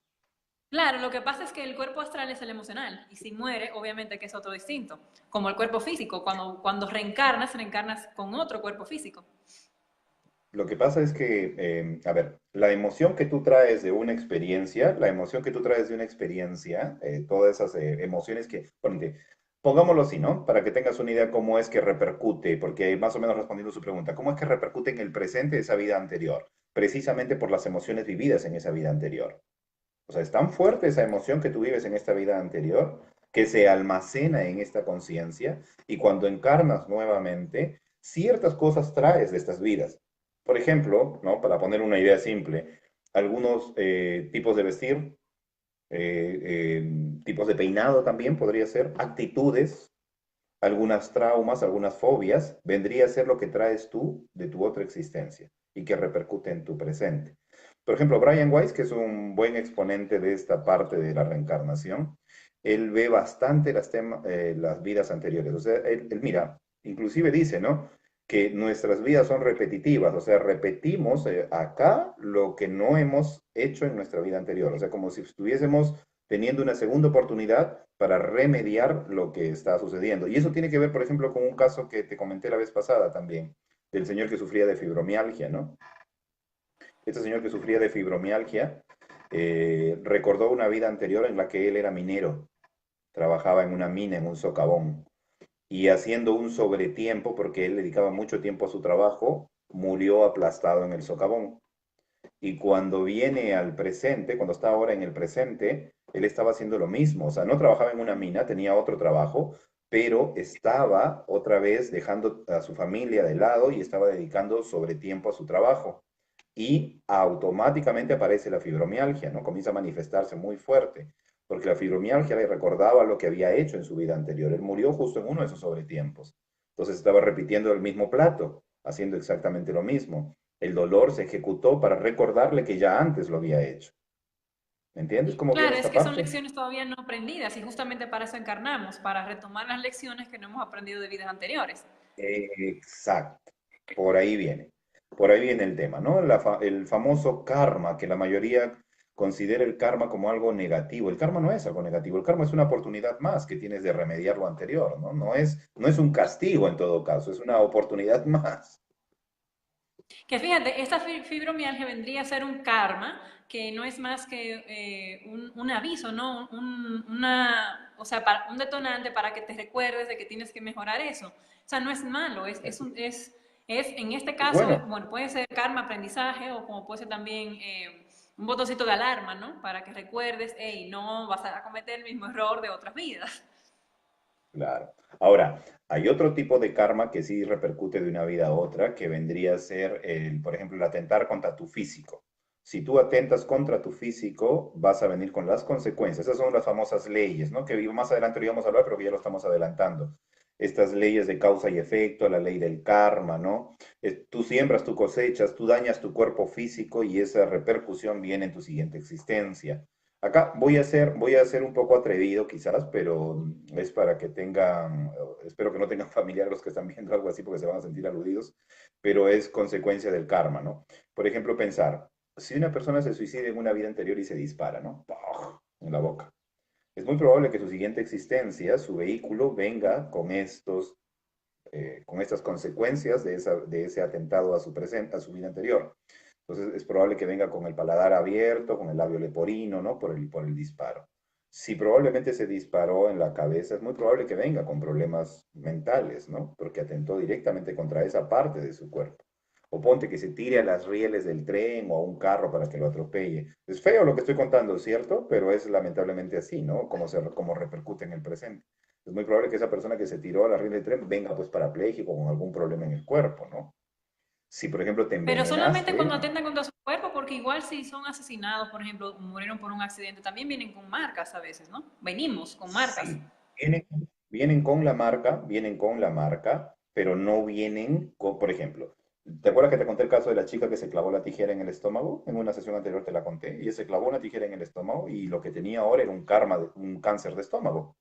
Claro, lo que pasa es que el cuerpo astral es el emocional y si muere, obviamente que es otro distinto, como el cuerpo físico. Cuando reencarnas con otro cuerpo físico. Lo que pasa es que, a ver, la emoción que tú traes de una experiencia, la emoción que tú traes de una experiencia, todas esas emociones que, pongámoslo así, ¿no? Para que tengas una idea cómo es que repercute, porque más o menos respondiendo su pregunta, ¿cómo es que repercute en el presente de esa vida anterior? Precisamente por las emociones vividas en esa vida anterior. O sea, es tan fuerte esa emoción que tú vives en esta vida anterior que se almacena en esta conciencia y cuando encarnas nuevamente, ciertas cosas traes de estas vidas. Por ejemplo, ¿no? Para poner una idea simple, algunos tipos de vestir, tipos de peinado también podría ser, actitudes, algunas traumas, algunas fobias, vendría a ser lo que traes tú de tu otra existencia y que repercute en tu presente. Por ejemplo, Brian Weiss, que es un buen exponente de esta parte de la reencarnación, él ve bastante las vidas anteriores. O sea, él mira, inclusive dice, ¿no? Que nuestras vidas son repetitivas, o sea, repetimos acá lo que no hemos hecho en nuestra vida anterior. O sea, como si estuviésemos teniendo una segunda oportunidad para remediar lo que está sucediendo. Y eso tiene que ver, por ejemplo, con un caso que te comenté la vez pasada también, del señor que sufría de fibromialgia, ¿no? Este señor que sufría de fibromialgia recordó una vida anterior en la que él era minero, trabajaba en una mina, en un socavón, y haciendo un sobretiempo, porque él dedicaba mucho tiempo a su trabajo, murió aplastado en el socavón. Y cuando viene al presente, cuando está ahora en el presente, él estaba haciendo lo mismo. O sea, no trabajaba en una mina, tenía otro trabajo, pero estaba otra vez dejando a su familia de lado y estaba dedicando sobre tiempo a su trabajo. Y automáticamente aparece la fibromialgia, ¿no? Comienza a manifestarse muy fuerte, porque la fibromialgia le recordaba lo que había hecho en su vida anterior. Él murió justo en uno de esos sobretiempos. Entonces estaba repitiendo el mismo plato, haciendo exactamente lo mismo. El dolor se ejecutó para recordarle que ya antes lo había hecho. ¿Me entiendes cómo viene Claro, es esta que son parte? lecciones todavía no aprendidas y justamente para eso encarnamos, para retomar las lecciones que no hemos aprendido de vidas anteriores. Exacto, por ahí viene. Por ahí viene el tema, ¿no? El famoso karma, que la mayoría considera el karma como algo negativo. El karma no es algo negativo, el karma es una oportunidad más que tienes de remediar lo anterior, ¿no? No es un castigo en todo caso, es una oportunidad más. Que fíjate, esta fibromialgia vendría a ser un karma que no es más que un aviso, ¿no? O sea, un detonante para que te recuerdes de que tienes que mejorar eso. O sea, no es malo, en este Es caso, bueno. bueno, puede ser karma, aprendizaje o como puede ser también un botoncito de alarma, ¿no? Para que recuerdes, hey, no vas a cometer el mismo error de otras vidas. Claro. Ahora, hay otro tipo de karma que sí repercute de una vida a otra, que vendría a ser, por ejemplo, el atentar contra tu físico. Si tú atentas contra tu físico, vas a venir con las consecuencias. Esas son las famosas leyes, ¿no? Que más adelante lo íbamos a hablar, pero que ya lo estamos adelantando. Estas leyes de causa y efecto, la ley del karma, ¿no? Tú siembras, tú cosechas, tú dañas tu cuerpo físico y esa repercusión viene en tu siguiente existencia. Acá voy a ser un poco atrevido quizás, pero es para que tengan, espero que no tengan familiares los que están viendo algo así porque se van a sentir aludidos, pero es consecuencia del karma, ¿no? Por ejemplo, pensar, si una persona se suicida en una vida anterior y se dispara, ¿no? ¡Pah! En la boca. Es muy probable que su siguiente existencia, su vehículo, venga con estas consecuencias de ese atentado a su presente, a su vida anterior. Entonces es probable que venga con el paladar abierto, con el labio leporino, ¿no? Por el disparo. Si probablemente se disparó en la cabeza, es muy probable que venga con problemas mentales, ¿no? Porque atentó directamente contra esa parte de su cuerpo. O ponte que se tire a las rieles del tren o a un carro para que lo atropelle. Es feo lo que estoy contando, ¿cierto? Pero es lamentablemente así, ¿no? Como repercute en el presente. Es muy probable que esa persona que se tiró a la riel del tren venga pues parapléjico con algún problema en el cuerpo, ¿no? Si, por ejemplo, te Pero solamente envenenaste, cuando atentan contra su cuerpo, porque igual si son asesinados, por ejemplo, murieron por un accidente, también vienen con marcas a veces, ¿no? Venimos con marcas. sí, vienen con la marca, pero no vienen con, por ejemplo, ¿te acuerdas que te conté el caso de la chica que se clavó la tijera en el estómago? En una sesión anterior te la conté. Ella se clavó una tijera en el estómago y lo que tenía ahora era un karma, un cáncer de estómago.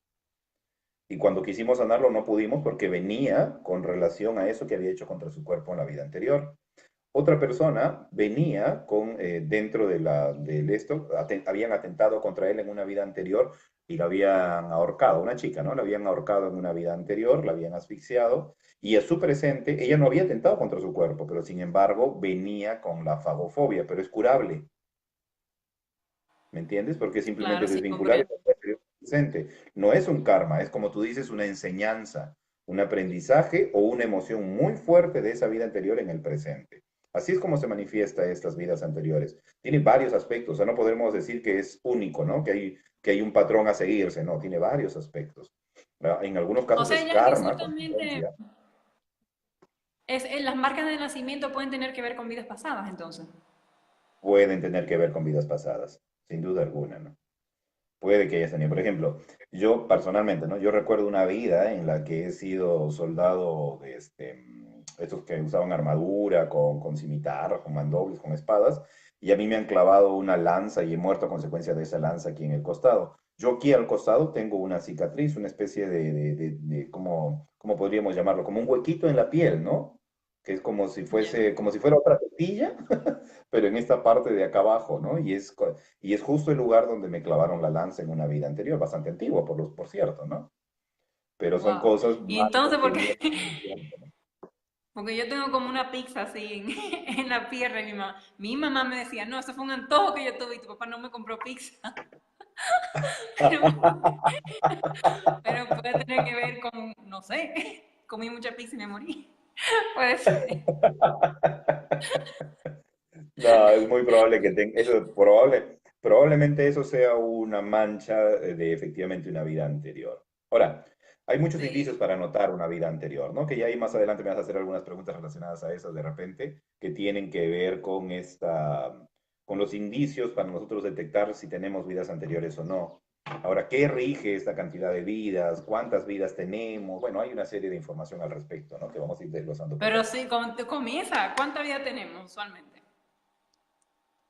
Y cuando quisimos sanarlo no pudimos porque venía con relación a eso que había hecho contra su cuerpo en la vida anterior. Otra persona venía con, dentro del esto, habían atentado contra él en una vida anterior y lo habían ahorcado, una chica, ¿no? La habían ahorcado en una vida anterior, la habían asfixiado y a su presente, ella no había atentado contra su cuerpo, pero sin embargo venía con la fagofobia, pero es curable, ¿me entiendes? Porque simplemente Claro, es sí, desvincular el comprendo. anterior presente. No es un karma, es como tú dices, una enseñanza, un aprendizaje o una emoción muy fuerte de esa vida anterior en el presente. Así es como se manifiesta estas vidas anteriores. Tiene varios aspectos, o sea, no podemos decir que es único, ¿no? Que hay un patrón a seguirse, no, tiene varios aspectos. En algunos O casos sea, es ya que karma, ciertamente consecuencia. las marcas de nacimiento pueden tener que ver con vidas pasadas, entonces. Pueden tener que ver con vidas pasadas, sin duda alguna, ¿no? Puede que haya tenido. Por ejemplo, yo personalmente, ¿no? Yo recuerdo una vida en la que he sido soldado de estos que usaban armadura, con cimitarras, con mandobles, con espadas, y a mí me han clavado una lanza y he muerto a consecuencia de esa lanza aquí en el costado. Yo aquí al costado tengo una cicatriz, una especie ¿cómo podríamos llamarlo? Como un huequito en la piel, ¿no? Que es Ya. como si fuera otra tetilla, pero en esta parte de acá abajo, ¿no? Y es justo el lugar donde me clavaron la lanza en una vida anterior, bastante antigua, por cierto, ¿no? Pero son Wow. cosas Y malas entonces, que porque, vienen con el tiempo, ¿no? porque yo tengo como una pizza así en la pierna y mi mamá me decía, no, eso fue un antojo que yo tuve y tu papá no me compró pizza. Pero, pero puede tener que ver con, no sé, comí mucha pizza y me morí. Puede ser. No, es muy probable que tenga, probablemente eso sea una mancha de efectivamente una vida anterior. Ahora, hay muchos indicios Sí. para notar una vida anterior, ¿no? Que ya ahí más adelante me vas a hacer algunas preguntas relacionadas a eso de repente, que tienen que ver con con los indicios para nosotros detectar si tenemos vidas anteriores o no. Ahora, ¿qué rige esta cantidad de vidas? ¿Cuántas vidas tenemos? Bueno, hay una serie de información al respecto, ¿no? Que vamos a ir desglosando poco Pero a sí, poco. comienza. ¿Cuánta vida tenemos usualmente?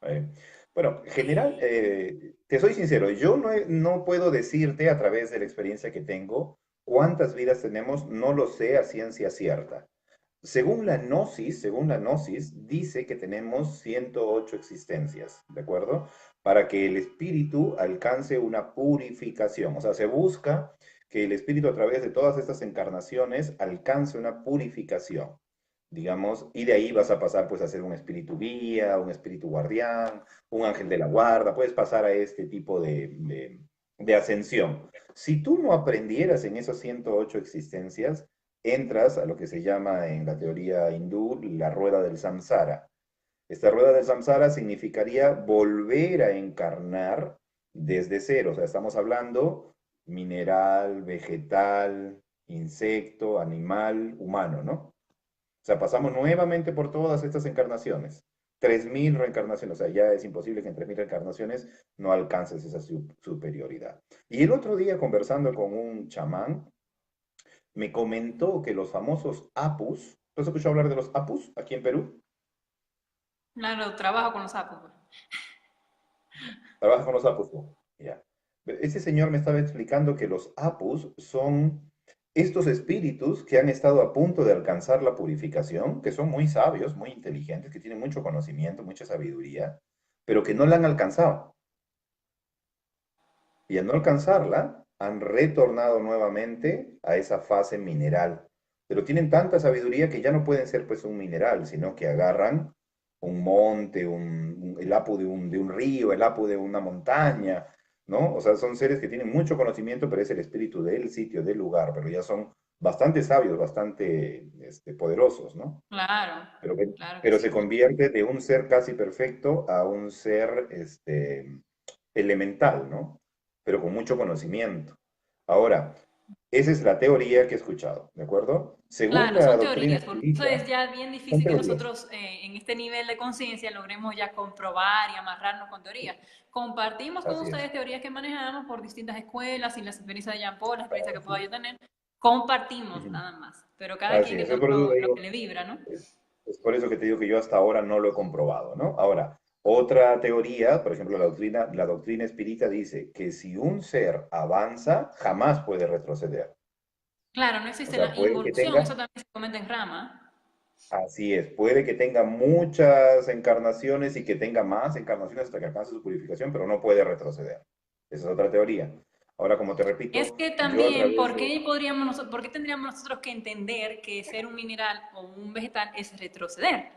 Eh, bueno, en general, te soy sincero, yo no puedo decirte a través de la experiencia que tengo cuántas vidas tenemos, no lo sé a ciencia cierta. Según la gnosis, dice que tenemos 108 existencias, ¿de acuerdo? Para que el espíritu alcance una purificación. O sea, se busca que el espíritu a través de todas estas encarnaciones alcance una purificación. digamos, y de ahí vas a pasar pues a ser un espíritu guía, un espíritu guardián, un ángel de la guarda, puedes pasar a este tipo de ascensión. Si tú no aprendieras en esas 108 existencias, entras a lo que se llama en la teoría hindú la rueda del samsara. Esta rueda del samsara significaría volver a encarnar desde cero. O sea, estamos hablando mineral, vegetal, insecto, animal, humano, ¿no? O sea, pasamos nuevamente por todas estas encarnaciones. 3.000 reencarnaciones. O sea, ya es imposible que en 3.000 reencarnaciones no alcances esa superioridad. Y el otro día, conversando con un chamán, me comentó que los famosos apus, ¿tú has escuchado hablar de los apus aquí en Perú? Claro, trabajo con los sapos. Pues. Trabajas con los apus tú. Ya. Ese señor me estaba explicando que los apus son estos espíritus que han estado a punto de alcanzar la purificación, que son muy sabios, muy inteligentes, que tienen mucho conocimiento, mucha sabiduría, pero que no la han alcanzado. Y al no alcanzarla, han retornado nuevamente a esa fase mineral. Pero tienen tanta sabiduría que ya no pueden ser pues un mineral, sino que agarran un monte, el apu de un río, el apu de una montaña, ¿no? O sea, son seres que tienen mucho conocimiento, pero es el espíritu del sitio, del lugar, pero ya son bastante sabios, bastante poderosos, ¿no? Claro, Pero, claro que pero se sí. convierte de un ser casi perfecto a un ser elemental, ¿no? Pero con mucho conocimiento. Ahora, esa es la teoría que he escuchado, ¿de acuerdo? Según Claro, la son doctrina teorías, porque eso espírita, es ya bien son difícil que teorías. nosotros en este nivel de conciencia logremos ya comprobar y amarrarnos con teorías. Compartimos con Así es. ustedes teorías que manejamos por distintas escuelas y las experiencias de Jean Paul, la experiencia que pueda yo tener, compartimos Ujú. nada más, pero cada Así quien que es. Es tome por eso te lo que digo, le vibra, ¿no? es por eso que te digo que yo hasta ahora no lo he comprobado, ¿no? Ahora, otra teoría, por ejemplo, la doctrina espírita dice que si un ser avanza, jamás puede retroceder. Claro, no O existe sea, la puede que involución, tenga, eso también se comenta en Rama. así es, puede que tenga muchas encarnaciones y que tenga más encarnaciones hasta que alcance su purificación, pero no puede retroceder. Esa es otra teoría. Ahora, como te Es repito, que yo a también, través de... ¿por qué tendríamos nosotros que entender que ser un mineral o un vegetal es retroceder?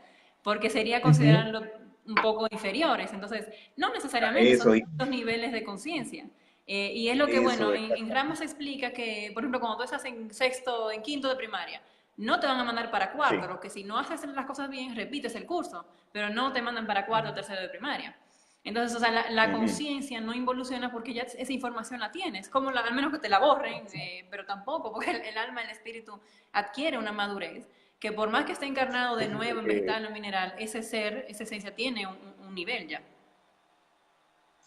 Porque sería Ujú. considerarlo un poco inferiores. Entonces, no necesariamente, son Eso, distintos niveles de conciencia. Y es lo que, bueno, eso, en Rama se explica que, por ejemplo, cuando tú estás en sexto, en quinto de primaria, no te van a mandar para cuarto, sí. porque si no haces las cosas bien, repites el curso, pero no te mandan para cuarto o tercero de primaria. Entonces, o sea, la Ujú. conciencia no involuciona porque ya esa información la tienes, como al menos que te la borren, Así pero tampoco, porque el alma, el espíritu adquiere una madurez, que por más que esté encarnado de eso es nuevo lo en que, vegetal o mineral, ese ser, esa esencia tiene un nivel ya.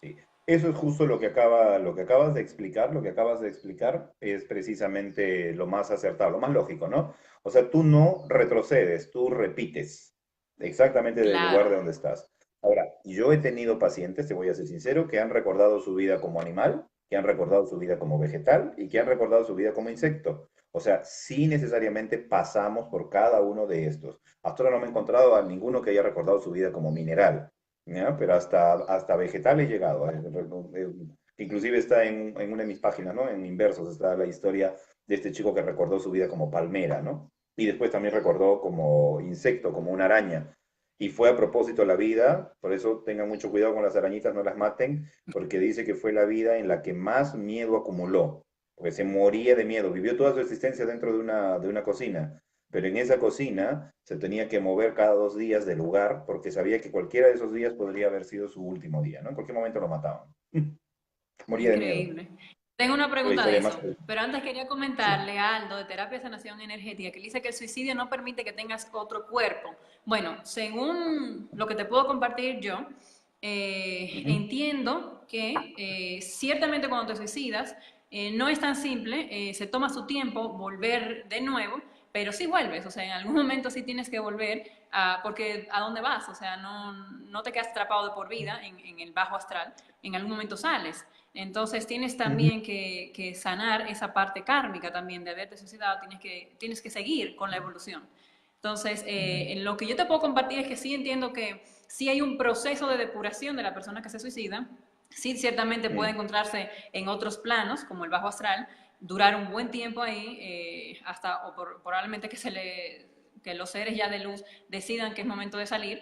sí. Eso es justo lo que acabas de explicar, lo que acabas de explicar es precisamente lo más acertado, lo más lógico, ¿no? O sea, tú no retrocedes, tú repites exactamente del lugar Claro. de donde estás. Ahora, yo he tenido pacientes, te voy a ser sincero, que han recordado su vida como animal, que han recordado su vida como vegetal y que han recordado su vida como insecto. O sea, sí necesariamente pasamos por cada uno de estos. Hasta ahora no me he encontrado a ninguno que haya recordado su vida como mineral. ¿Ya? Pero hasta vegetal he llegado. Inclusive está en una de mis páginas, ¿no? En Inversos está la historia de este chico que recordó su vida como palmera, ¿no? Y después también recordó como insecto, como una araña. Y fue a propósito la vida, por eso tengan mucho cuidado con las arañitas, no las maten, porque dice que fue la vida en la que más miedo acumuló, porque se moría de miedo, vivió toda su existencia dentro de una cocina, pero en esa cocina se tenía que mover cada 2 días de lugar porque sabía que cualquiera de esos días podría haber sido su último día, ¿no? En cualquier momento lo mataban. Moría de miedo. Increíble. Tengo una Fue la pregunta de historia más... eso, pero antes quería Sí. comentarle a Aldo de Terapia de Sanación Energética que él dice que el suicidio no permite que tengas otro cuerpo. Bueno, según lo que te puedo compartir yo, Ujú. entiendo que ciertamente cuando te suicidas no es tan simple, se toma su tiempo volver de nuevo, pero sí vuelves, o sea, en algún momento sí tienes que volver, porque ¿a dónde vas? O sea, no te quedas atrapado de por vida en el bajo astral, en algún momento sales. Entonces tienes Ujú. también que sanar esa parte kármica también de haberte suicidado, tienes que seguir con la evolución. Entonces, lo que yo te puedo compartir es que sí entiendo que sí hay un proceso de depuración de la persona que se suicida, sí ciertamente puede Mm. encontrarse en otros planos, como el bajo astral, durar un buen tiempo ahí, hasta o probablemente que se le que los seres ya de luz decidan que es momento de salir,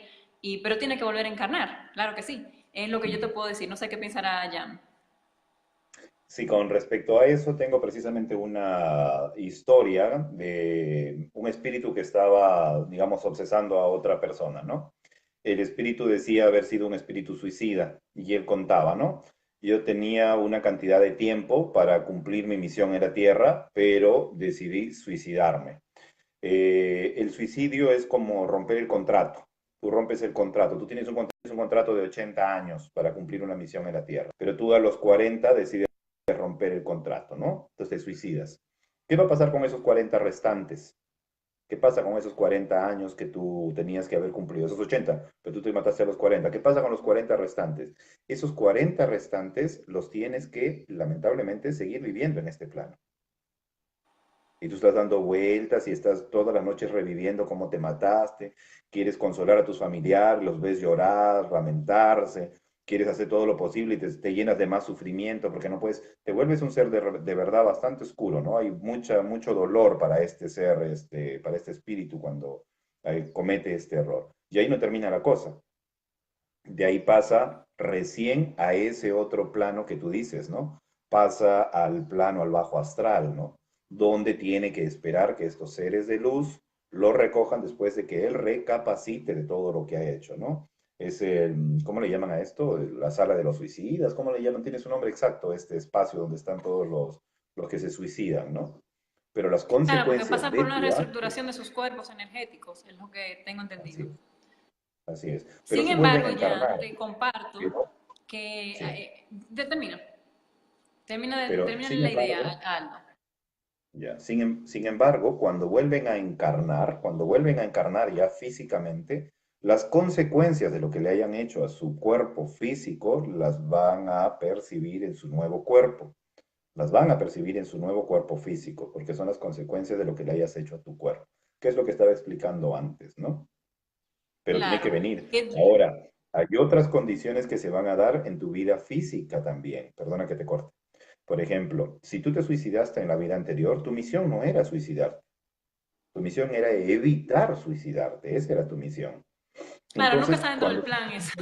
pero tiene que volver a encarnar, claro que sí. Es lo que yo te puedo decir, no sé qué pensará Jan. Sí, con respecto a eso, tengo precisamente una historia de un espíritu que estaba, digamos, obsesando a otra persona, ¿no? El espíritu decía haber sido un espíritu suicida y él contaba, ¿no? Yo tenía una cantidad de tiempo para cumplir mi misión en la Tierra, pero decidí suicidarme. El suicidio es como romper el contrato. Tú rompes el contrato, tú tienes un contrato de 80 años para cumplir una misión en la Tierra, pero tú a los 40 decides romper el contrato, ¿no? Entonces te suicidas. ¿Qué va a pasar con esos 40 restantes? ¿Qué pasa con esos 40 años que tú tenías que haber cumplido? Esos 80, pero tú te mataste a los 40. ¿Qué pasa con los 40 restantes? Esos 40 restantes los tienes que, lamentablemente, seguir viviendo en este plano. Y tú estás dando vueltas y estás todas las noches reviviendo cómo te mataste, quieres consolar a tus familiares, los ves llorar, lamentarse, quieres hacer todo lo posible y te llenas de más sufrimiento porque no puedes, te vuelves un ser de verdad bastante oscuro, ¿no? Hay mucho dolor para este ser, para este espíritu cuando comete este error. Y ahí no termina la cosa. De ahí pasa recién a ese otro plano que tú dices, ¿no? Pasa al plano, al bajo astral, ¿no? Donde tiene que esperar que estos seres de luz lo recojan después de que él recapacite de todo lo que ha hecho, ¿no? Es el, ¿cómo le llaman a esto? La sala de los suicidas, ¿cómo le llaman? Tiene su nombre exacto, este espacio donde están todos los que se suicidan, ¿no? Pero las Claro, porque consecuencias pasa por de una tu acto, reestructuración de sus cuerpos energéticos, es lo que tengo así entendido. es, así es. Pero Sin si vuelven a embargo, Jan, encarnar, te comparto pero, que... sí, termina, pero termina sin la idea, embargo, Aldo. ya. Sin embargo, cuando vuelven a encarnar ya físicamente, las consecuencias de lo que le hayan hecho a su cuerpo físico las van a percibir en su nuevo cuerpo. Las van a percibir en su nuevo cuerpo físico, porque son las consecuencias de lo que le hayas hecho a tu cuerpo. Que es lo que estaba explicando antes, ¿no? Pero tiene que Claro. venir. Que- Ahora, hay otras condiciones que se van a dar en tu vida física también. Perdona que te corte. Por ejemplo, si tú te suicidaste en la vida anterior, tu misión no era suicidarte. Tu misión era evitar suicidarte. Esa era tu misión. claro, nunca Entonces, está dentro del plan eso.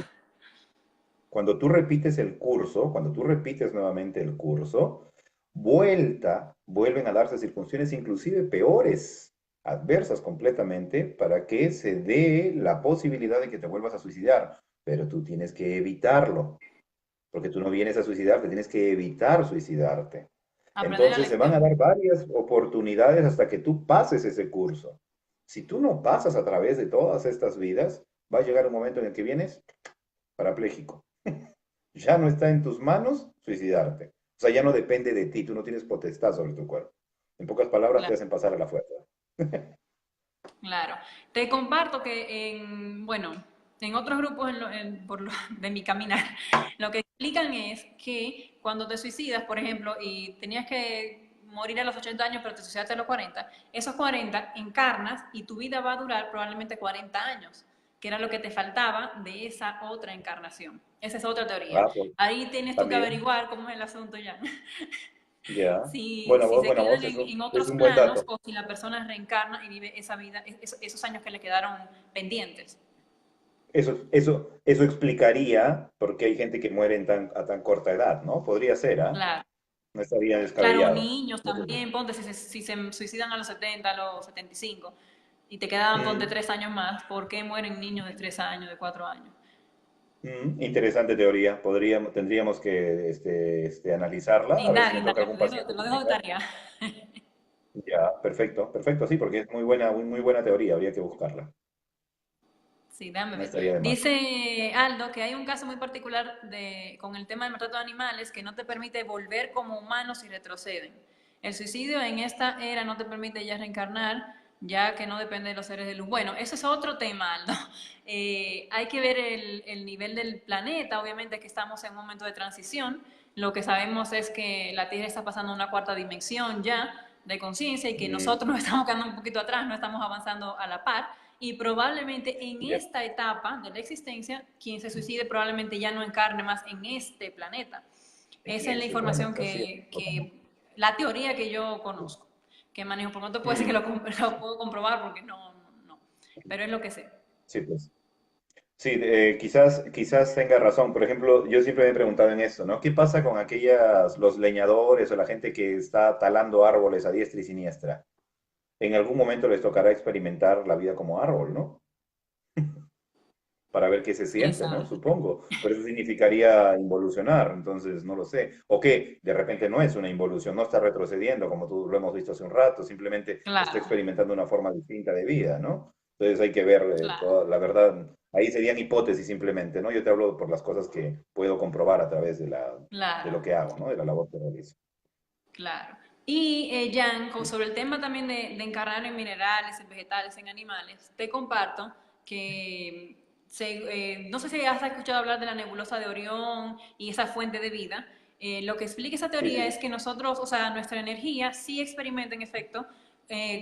cuando tú repites el curso, cuando tú repites nuevamente el curso, vuelven a darse circunstancias inclusive peores, adversas completamente, para que se dé la posibilidad de que te vuelvas a suicidar. Pero tú tienes que evitarlo, porque tú no vienes a suicidarte, tienes que evitar suicidarte. Aprender la Entonces se van a lección. dar varias oportunidades hasta que tú pases ese curso. Si tú no pasas a través de todas estas vidas, va a llegar un momento en el que vienes parapléjico. Ya no está en tus manos suicidarte. O sea, ya no depende de ti, tú no tienes potestad sobre tu cuerpo. En pocas palabras, te Claro, hacen pasar a la fuerza. claro. Te comparto que bueno, en otros grupos de mi caminar, lo que explican es que cuando te suicidas, por ejemplo, y tenías que morir a los 80 años, pero te suicidaste a los 40, esos 40 encarnas y tu vida va a durar probablemente 40 años, que era lo que te faltaba de esa otra encarnación. Esa es otra teoría. Ah, pues Ahí tienes tú que también, averiguar cómo es el asunto ya. ya. Si se Bueno, quedan vos, eso en es otros un buen planos dato. o si la persona reencarna y vive esa vida, esos años que le quedaron pendientes. Eso explicaría por qué hay gente que muere a tan corta edad, ¿no? Podría ser, ¿ah? Claro. No estaría Claro, descabellado. niños No sé. también, ponte, si se suicidan a los 70, a los 75, y te quedaban, ponte, Mm, 3 años más, ¿por qué mueren niños de 3 años, de 4 años? interesante teoría. Tendríamos que analizarla, a ver si me toca Indaga, algún paciente te lo dejo de similar. tarea. Ya, perfecto, perfecto, sí, porque es muy buena teoría, habría que buscarla. Sí, déjame No ver. estaría de más. Dice Aldo que hay un caso muy particular con el tema del maltrato de animales que no te permite volver como humano si retroceden. El suicidio en esta era no te permite ya reencarnar, ya que no depende de los seres de luz. Bueno, eso es otro tema, Aldo. Hay que ver el nivel del planeta, obviamente que estamos en un momento de transición. Lo que sabemos es que la Tierra está pasando a una cuarta dimensión ya de conciencia y que Mm, nosotros nos estamos quedando un poquito atrás, no estamos avanzando a la par y probablemente en ya, esta etapa de la existencia, quien se suicide probablemente ya no encarne más en este planeta. en Esa es la ese información planeta, sí, totalmente. la teoría que yo conozco, que manejo, porque no te puedo decir que lo puedo comprobar porque no. pero es lo que sé. Sí, pues. Sí, quizás tenga razón. Por ejemplo, yo siempre me he preguntado en esto, ¿no? ¿Qué pasa con los leñadores o la gente que está talando árboles a diestra y siniestra? En algún momento les tocará experimentar la vida como árbol, ¿no? Para ver qué se siente, ¿no? Exacto. Supongo. Pero eso significaría involucionar, entonces no lo sé. O que de repente no es una involución, no está retrocediendo, como tú lo hemos visto hace un rato, simplemente está Claro, experimentando una forma distinta de vida, ¿no? Entonces hay que ver claro, toda la verdad. Ahí serían hipótesis simplemente, ¿no? Yo te hablo por las cosas que puedo comprobar a través de lo claro. que hago, ¿no? De la labor que realizo. Claro. Y Jan, sobre el tema también de encarnar en minerales, en vegetales, en animales, te comparto que no sé si has escuchado hablar de la nebulosa de Orión y esa fuente de vida. Lo que explica esa Sí, teoría sí. es que nosotros, o sea, nuestra energía sí experimenta en efecto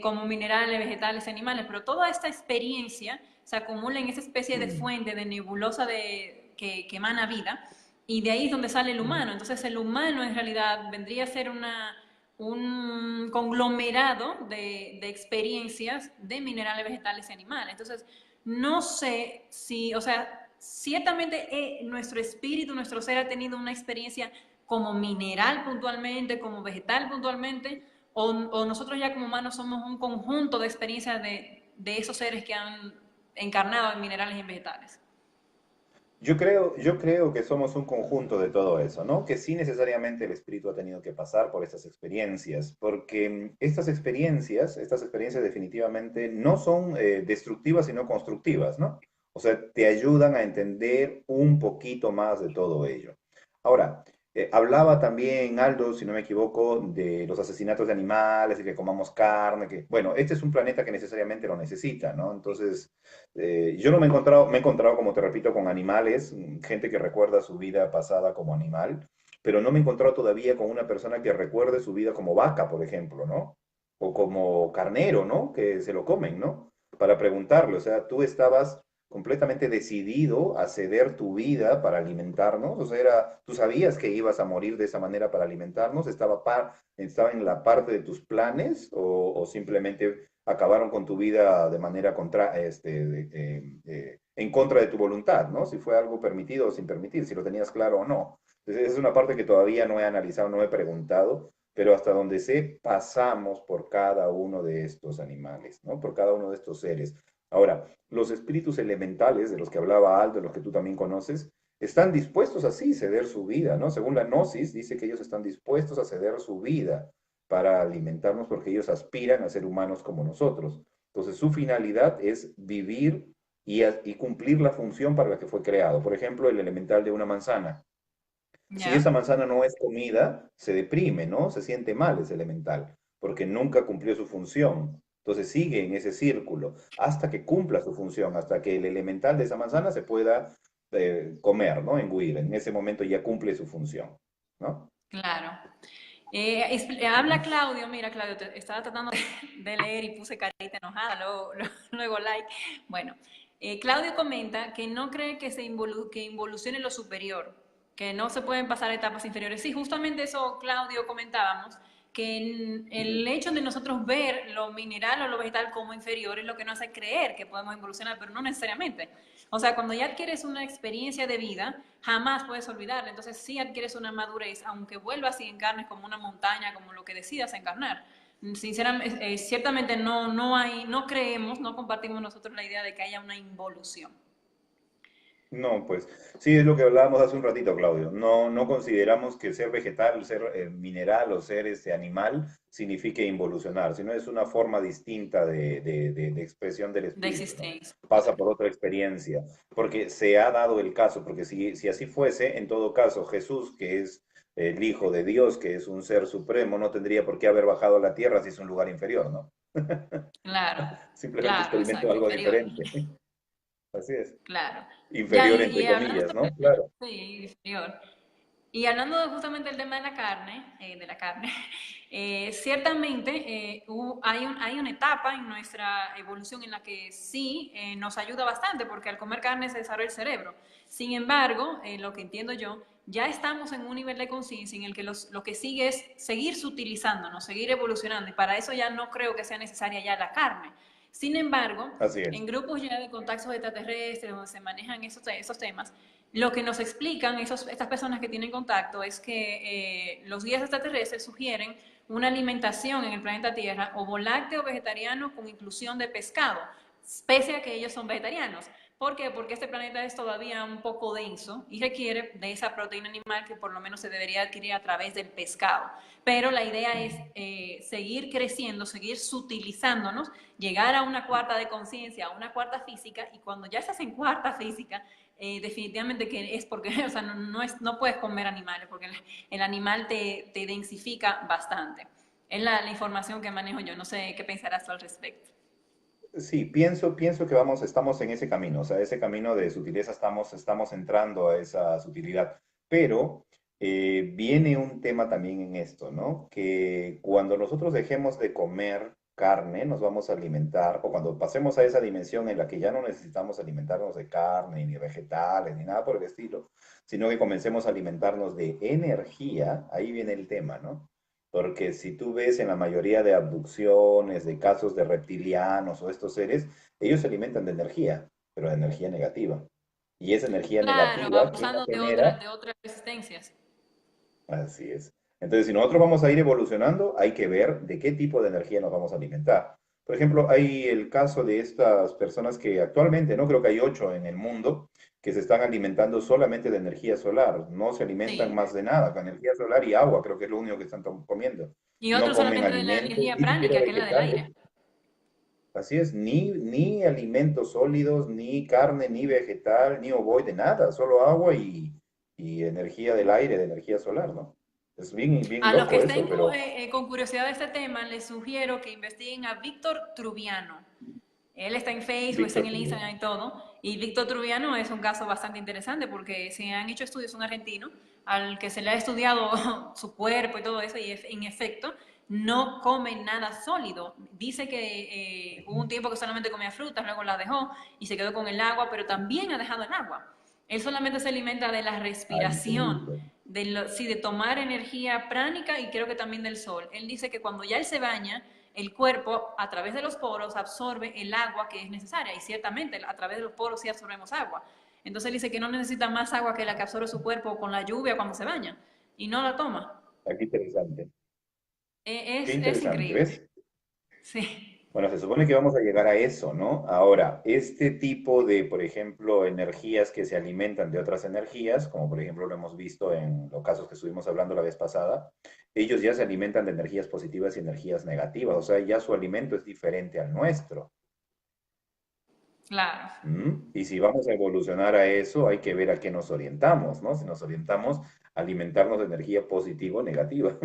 como minerales, vegetales, animales, pero toda esta experiencia se acumula en esa especie de Mm, fuente, de nebulosa que emana vida y de ahí es donde sale el mm. humano. Entonces el humano en realidad vendría a ser un conglomerado de experiencias de minerales, vegetales y animales. Entonces no sé si, o sea, ciertamente nuestro espíritu, nuestro ser ha tenido una experiencia como mineral puntualmente, como vegetal puntualmente, o nosotros ya como humanos somos un conjunto de experiencias de esos seres que han encarnado en minerales y en vegetales. Yo creo que somos un conjunto de todo eso, ¿no? Que sí necesariamente el espíritu ha tenido que pasar por estas experiencias, porque estas experiencias definitivamente no son destructivas, sino constructivas, ¿no? O sea, te ayudan a entender un poquito más de todo ello. Ahora, hablaba también Aldo, si no me equivoco, de los asesinatos de animales y que comamos carne, que, bueno, este es un planeta que necesariamente lo necesita, ¿no? Entonces, yo no me he encontrado, como te repito, con animales, gente que recuerda su vida pasada como animal, pero no me he encontrado todavía con una persona que recuerde su vida como vaca, por ejemplo, ¿no? O como carnero, ¿no? Que se lo comen, ¿no? Para preguntarle, o sea, tú estabas completamente decidido a ceder tu vida para alimentarnos, o sea, tú sabías que ibas a morir de esa manera para alimentarnos, estaba en la parte de tus planes o simplemente acabaron con tu vida de manera en contra de tu voluntad, ¿no? Si fue algo permitido o sin permitir, si lo tenías claro o no. Entonces, es una parte que todavía no he analizado, no he preguntado, pero hasta donde sé, pasamos por cada uno de estos animales, ¿no? Por cada uno de estos seres. Ahora, los espíritus elementales, de los que hablaba Aldo, de los que tú también conoces, están dispuestos así a ceder su vida, ¿no? Según la Gnosis, dice que ellos están dispuestos a ceder su vida para alimentarnos porque ellos aspiran a ser humanos como nosotros. Entonces, su finalidad es vivir y cumplir la función para la que fue creado. Por ejemplo, el elemental de una manzana. Si esa ¿Ya? manzana no es comida, se deprime, ¿no? Se siente mal ese elemental, porque nunca cumplió su función. Entonces sigue en ese círculo hasta que cumpla su función, hasta que el elemental de esa manzana se pueda comer, ¿no? Engullir. En ese momento ya cumple su función, ¿no? Claro. Habla Claudio, mira Claudio, estaba tratando de leer y puse carita enojada, luego like. Bueno, Claudio comenta que no cree que que involucione lo superior, que no se pueden pasar a etapas inferiores. Sí, justamente eso Claudio comentábamos, que el hecho de nosotros ver lo mineral o lo vegetal como inferior es lo que nos hace creer que podemos evolucionar, pero no necesariamente. O sea, cuando ya adquieres una experiencia de vida, jamás puedes olvidarla. Entonces sí adquieres una madurez, aunque vuelvas y encarnes como una montaña, como lo que decidas encarnar. Sinceramente, ciertamente no creemos, no compartimos nosotros la idea de que haya una involución. No, pues sí, es lo que hablábamos hace un ratito, Claudio. No, no consideramos que ser vegetal, ser mineral o ser animal signifique involucionar, sino es una forma distinta de expresión del De espíritu, ¿no? existencia. Pasa por otra experiencia, porque se ha dado el caso, porque si así fuese, en todo caso, Jesús, que es el Hijo de Dios, que es un ser supremo, no tendría por qué haber bajado a la tierra si es un lugar inferior, ¿no? Claro, Simplemente claro, experimentó exacto, algo inferior. diferente. Así es. Claro. Ya, Inferior entre y hablando comillas, sobre, ¿no? Claro. sí, inferior. Y hablando justamente del tema de la carne, ciertamente hay una etapa en nuestra evolución en la que sí nos ayuda bastante, porque al comer carne se desarrolla el cerebro. Sin embargo, lo que entiendo yo, ya estamos en un nivel de conciencia en el que lo que sigue es seguir utilizándonos, seguir evolucionando, y para eso ya no creo que sea necesaria ya la carne. Sin embargo, Así en es. grupos ya de contactos extraterrestres donde se manejan esos temas, lo que nos explican estas personas que tienen contacto es que los guías extraterrestres sugieren una alimentación en el planeta Tierra ovo lácteo vegetariano con inclusión de pescado, pese a que ellos son vegetarianos. ¿Por qué? Porque este planeta es todavía un poco denso y requiere de esa proteína animal que por lo menos se debería adquirir a través del pescado. Pero la idea es seguir creciendo, seguir sutilizándonos, llegar a una cuarta de conciencia, a una cuarta física, y cuando ya estás en cuarta física, definitivamente que es porque, o sea, no puedes comer animales, porque el animal te densifica bastante. Es la información que manejo yo, no sé qué pensarás tú al respecto. Sí, pienso que estamos en ese camino, o sea, ese camino de sutileza estamos entrando a esa sutilidad, pero viene un tema también en esto, ¿no? Que cuando nosotros dejemos de comer carne, nos vamos a alimentar, o cuando pasemos a esa dimensión en la que ya no necesitamos alimentarnos de carne, ni vegetales, ni nada por el estilo, sino que comencemos a alimentarnos de energía, ahí viene el tema, ¿no? Porque si tú ves en la mayoría de abducciones, de casos de reptilianos o estos seres, ellos se alimentan de energía, pero de energía negativa. Y esa energía Claro, negativa, ¿quién la abusando genera? de otras resistencias. Así es. Entonces, si nosotros vamos a ir evolucionando, hay que ver de qué tipo de energía nos vamos a alimentar. Por ejemplo, hay el caso de estas personas que actualmente, no creo que hay 8 en el mundo, que se están alimentando solamente de energía solar, no se alimentan Sí. más de nada, con energía solar y agua, creo que es lo único que están comiendo. Y No otros comen solamente de la alimentos, energía ni siquiera pránica, que es la del vegetales. aire. Así es, ni alimentos sólidos, ni carne, ni vegetal, ni ovoide, nada, solo agua y energía del aire, de energía solar, ¿no? Es bien, bien A los que loco eso, estén pero con curiosidad de este tema, les sugiero que investiguen a Víctor Trubiano. Él está en Facebook, está en Víctor, el Instagram y todo. Y Víctor Trubiano es un caso bastante interesante porque se han hecho estudios, un argentino, al que se le ha estudiado su cuerpo y todo eso, y en efecto no come nada sólido. Dice que hubo un tiempo que solamente comía frutas, luego la dejó y se quedó con el agua, pero también ha dejado el agua. Él solamente se alimenta de la ah, respiración, increíble. sí, de tomar energía pránica y creo que también del sol. Él dice que cuando ya él se baña, el cuerpo a través de los poros absorbe el agua que es necesaria y ciertamente a través de los poros sí absorbemos agua. Entonces él dice que no necesita más agua que la que absorbe su cuerpo con la lluvia cuando se baña y no la toma. Ah, qué interesante, qué Es interesante, increíble. ¿ves? Sí, Bueno, se supone que vamos a llegar a eso, ¿no? Ahora, este tipo de, por ejemplo, energías que se alimentan de otras energías, como por ejemplo lo hemos visto en los casos que estuvimos hablando la vez pasada, ellos ya se alimentan de energías positivas y energías negativas, o sea, ya su alimento es diferente al nuestro. claro. ¿Mm? Y si vamos a evolucionar a eso, hay que ver a qué nos orientamos, ¿no? Si nos orientamos a alimentarnos de energía positiva o negativa,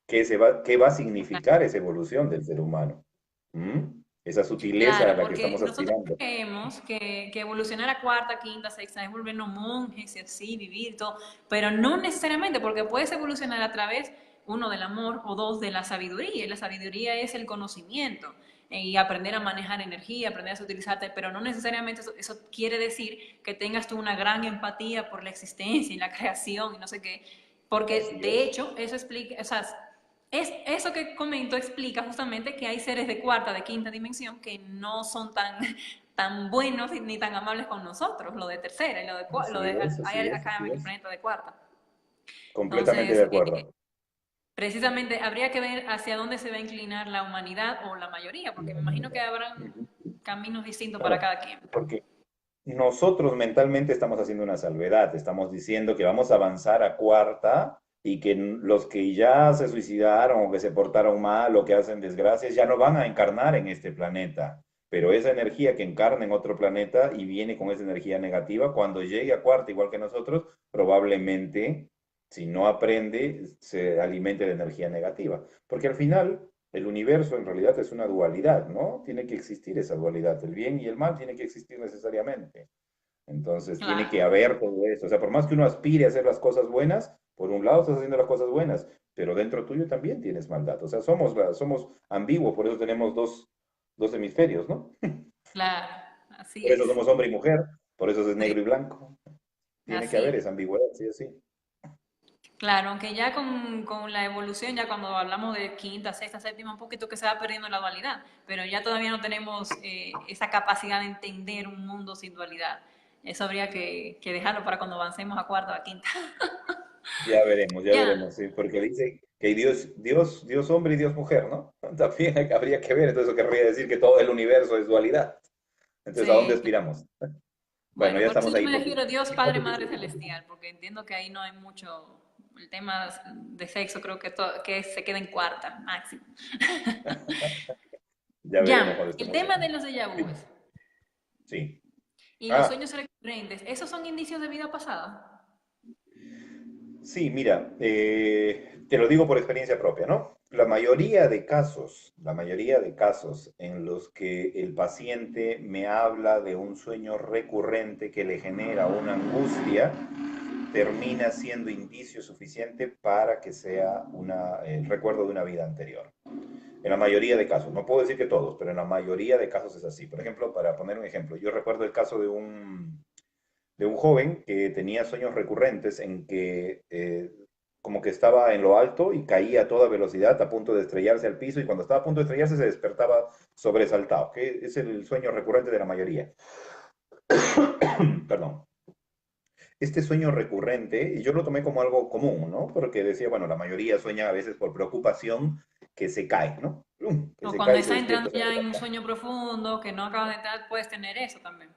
qué va a significar esa evolución del ser humano? ¿Mm? Esa sutileza a Claro, la que porque estamos nosotros aspirando. creemos que evolucionar a cuarta, quinta, sexta es volvernos monjes y así, vivir y todo, pero no necesariamente, porque puedes evolucionar a través, uno, del amor o dos, de la sabiduría. Y la sabiduría es el conocimiento y aprender a manejar energía, aprender a utilizarte, pero no necesariamente eso quiere decir que tengas tú una gran empatía por la existencia y la creación y no sé qué, porque Así de es. hecho eso explica, o sea, eso que comento explica justamente que hay seres de cuarta, de quinta dimensión que no son tan buenos ni tan amables con nosotros, lo de tercera y lo Así de es, hay así es, acá así en el es. planeta de cuarta. Completamente de Entonces, acuerdo. precisamente habría que ver hacia dónde se va a inclinar la humanidad o la mayoría, porque La me imagino que humanidad. habrán Ujú. caminos distintos para Claro, cada quien. porque nosotros mentalmente estamos haciendo una salvedad, estamos diciendo que vamos a avanzar a cuarta y que los que ya se suicidaron o que se portaron mal o que hacen desgracias ya no van a encarnar en este planeta. Pero esa energía que encarna en otro planeta y viene con esa energía negativa, cuando llegue a cuarta igual que nosotros, probablemente, si no aprende, se alimente de energía negativa. Porque al final el universo en realidad es una dualidad, ¿no? Tiene que existir esa dualidad. El bien y el mal tiene que existir necesariamente. Entonces tiene Claro, que haber todo eso. O sea, por más que uno aspire a hacer las cosas buenas, por un lado estás haciendo las cosas buenas, pero dentro tuyo también tienes maldad. O sea, somos ambiguos, por eso tenemos dos hemisferios, ¿no? claro, así Por eso es. somos hombre y mujer, por eso es Sí, negro y blanco. Tiene que así haber es. esa ambigüedad, sí, sí. Claro, aunque ya con la evolución, ya cuando hablamos de quinta, sexta, séptima, un poquito que se va perdiendo la dualidad, pero ya todavía no tenemos esa capacidad de entender un mundo sin dualidad. Eso habría que dejarlo para cuando avancemos a cuarta o a quinta. Ya Ya, veremos, sí, porque dice que hay Dios hombre y Dios mujer, ¿no? También habría que ver, entonces eso querría decir que todo el universo es dualidad. Entonces, ¿a dónde sí. aspiramos? Bueno, Bueno, ya por eso estamos yo ahí me poquito. refiero a Dios Padre, Madre Celestial, porque entiendo que ahí no hay mucho, el tema de sexo creo que se queda en cuarta, máximo. Ya veremos Ya, cuando el estemos tema de ahí. los déjà vus Sí. y los Ah, sueños recurrentes, ¿esos son indicios de vida pasada? sí, mira, te lo digo por experiencia propia, ¿no? La mayoría de casos en los que el paciente me habla de un sueño recurrente que le genera una angustia, termina siendo indicio suficiente para que sea el recuerdo de una vida anterior. En la mayoría de casos, no puedo decir que todos, pero en la mayoría de casos es así. Por ejemplo, para poner un ejemplo, yo recuerdo el caso de un joven que tenía sueños recurrentes en que como que estaba en lo alto y caía a toda velocidad a punto de estrellarse al piso y cuando estaba a punto de estrellarse se despertaba sobresaltado, que es el sueño recurrente de la mayoría. Perdón. Este sueño recurrente, y yo lo tomé como algo común, ¿no? Porque decía, bueno, la mayoría sueña a veces por preocupación que se cae, ¿no? Que O se cuando cae y se estás despierta. entrando O sea, ya en un sueño profundo que no acabas de entrar, puedes tener eso también.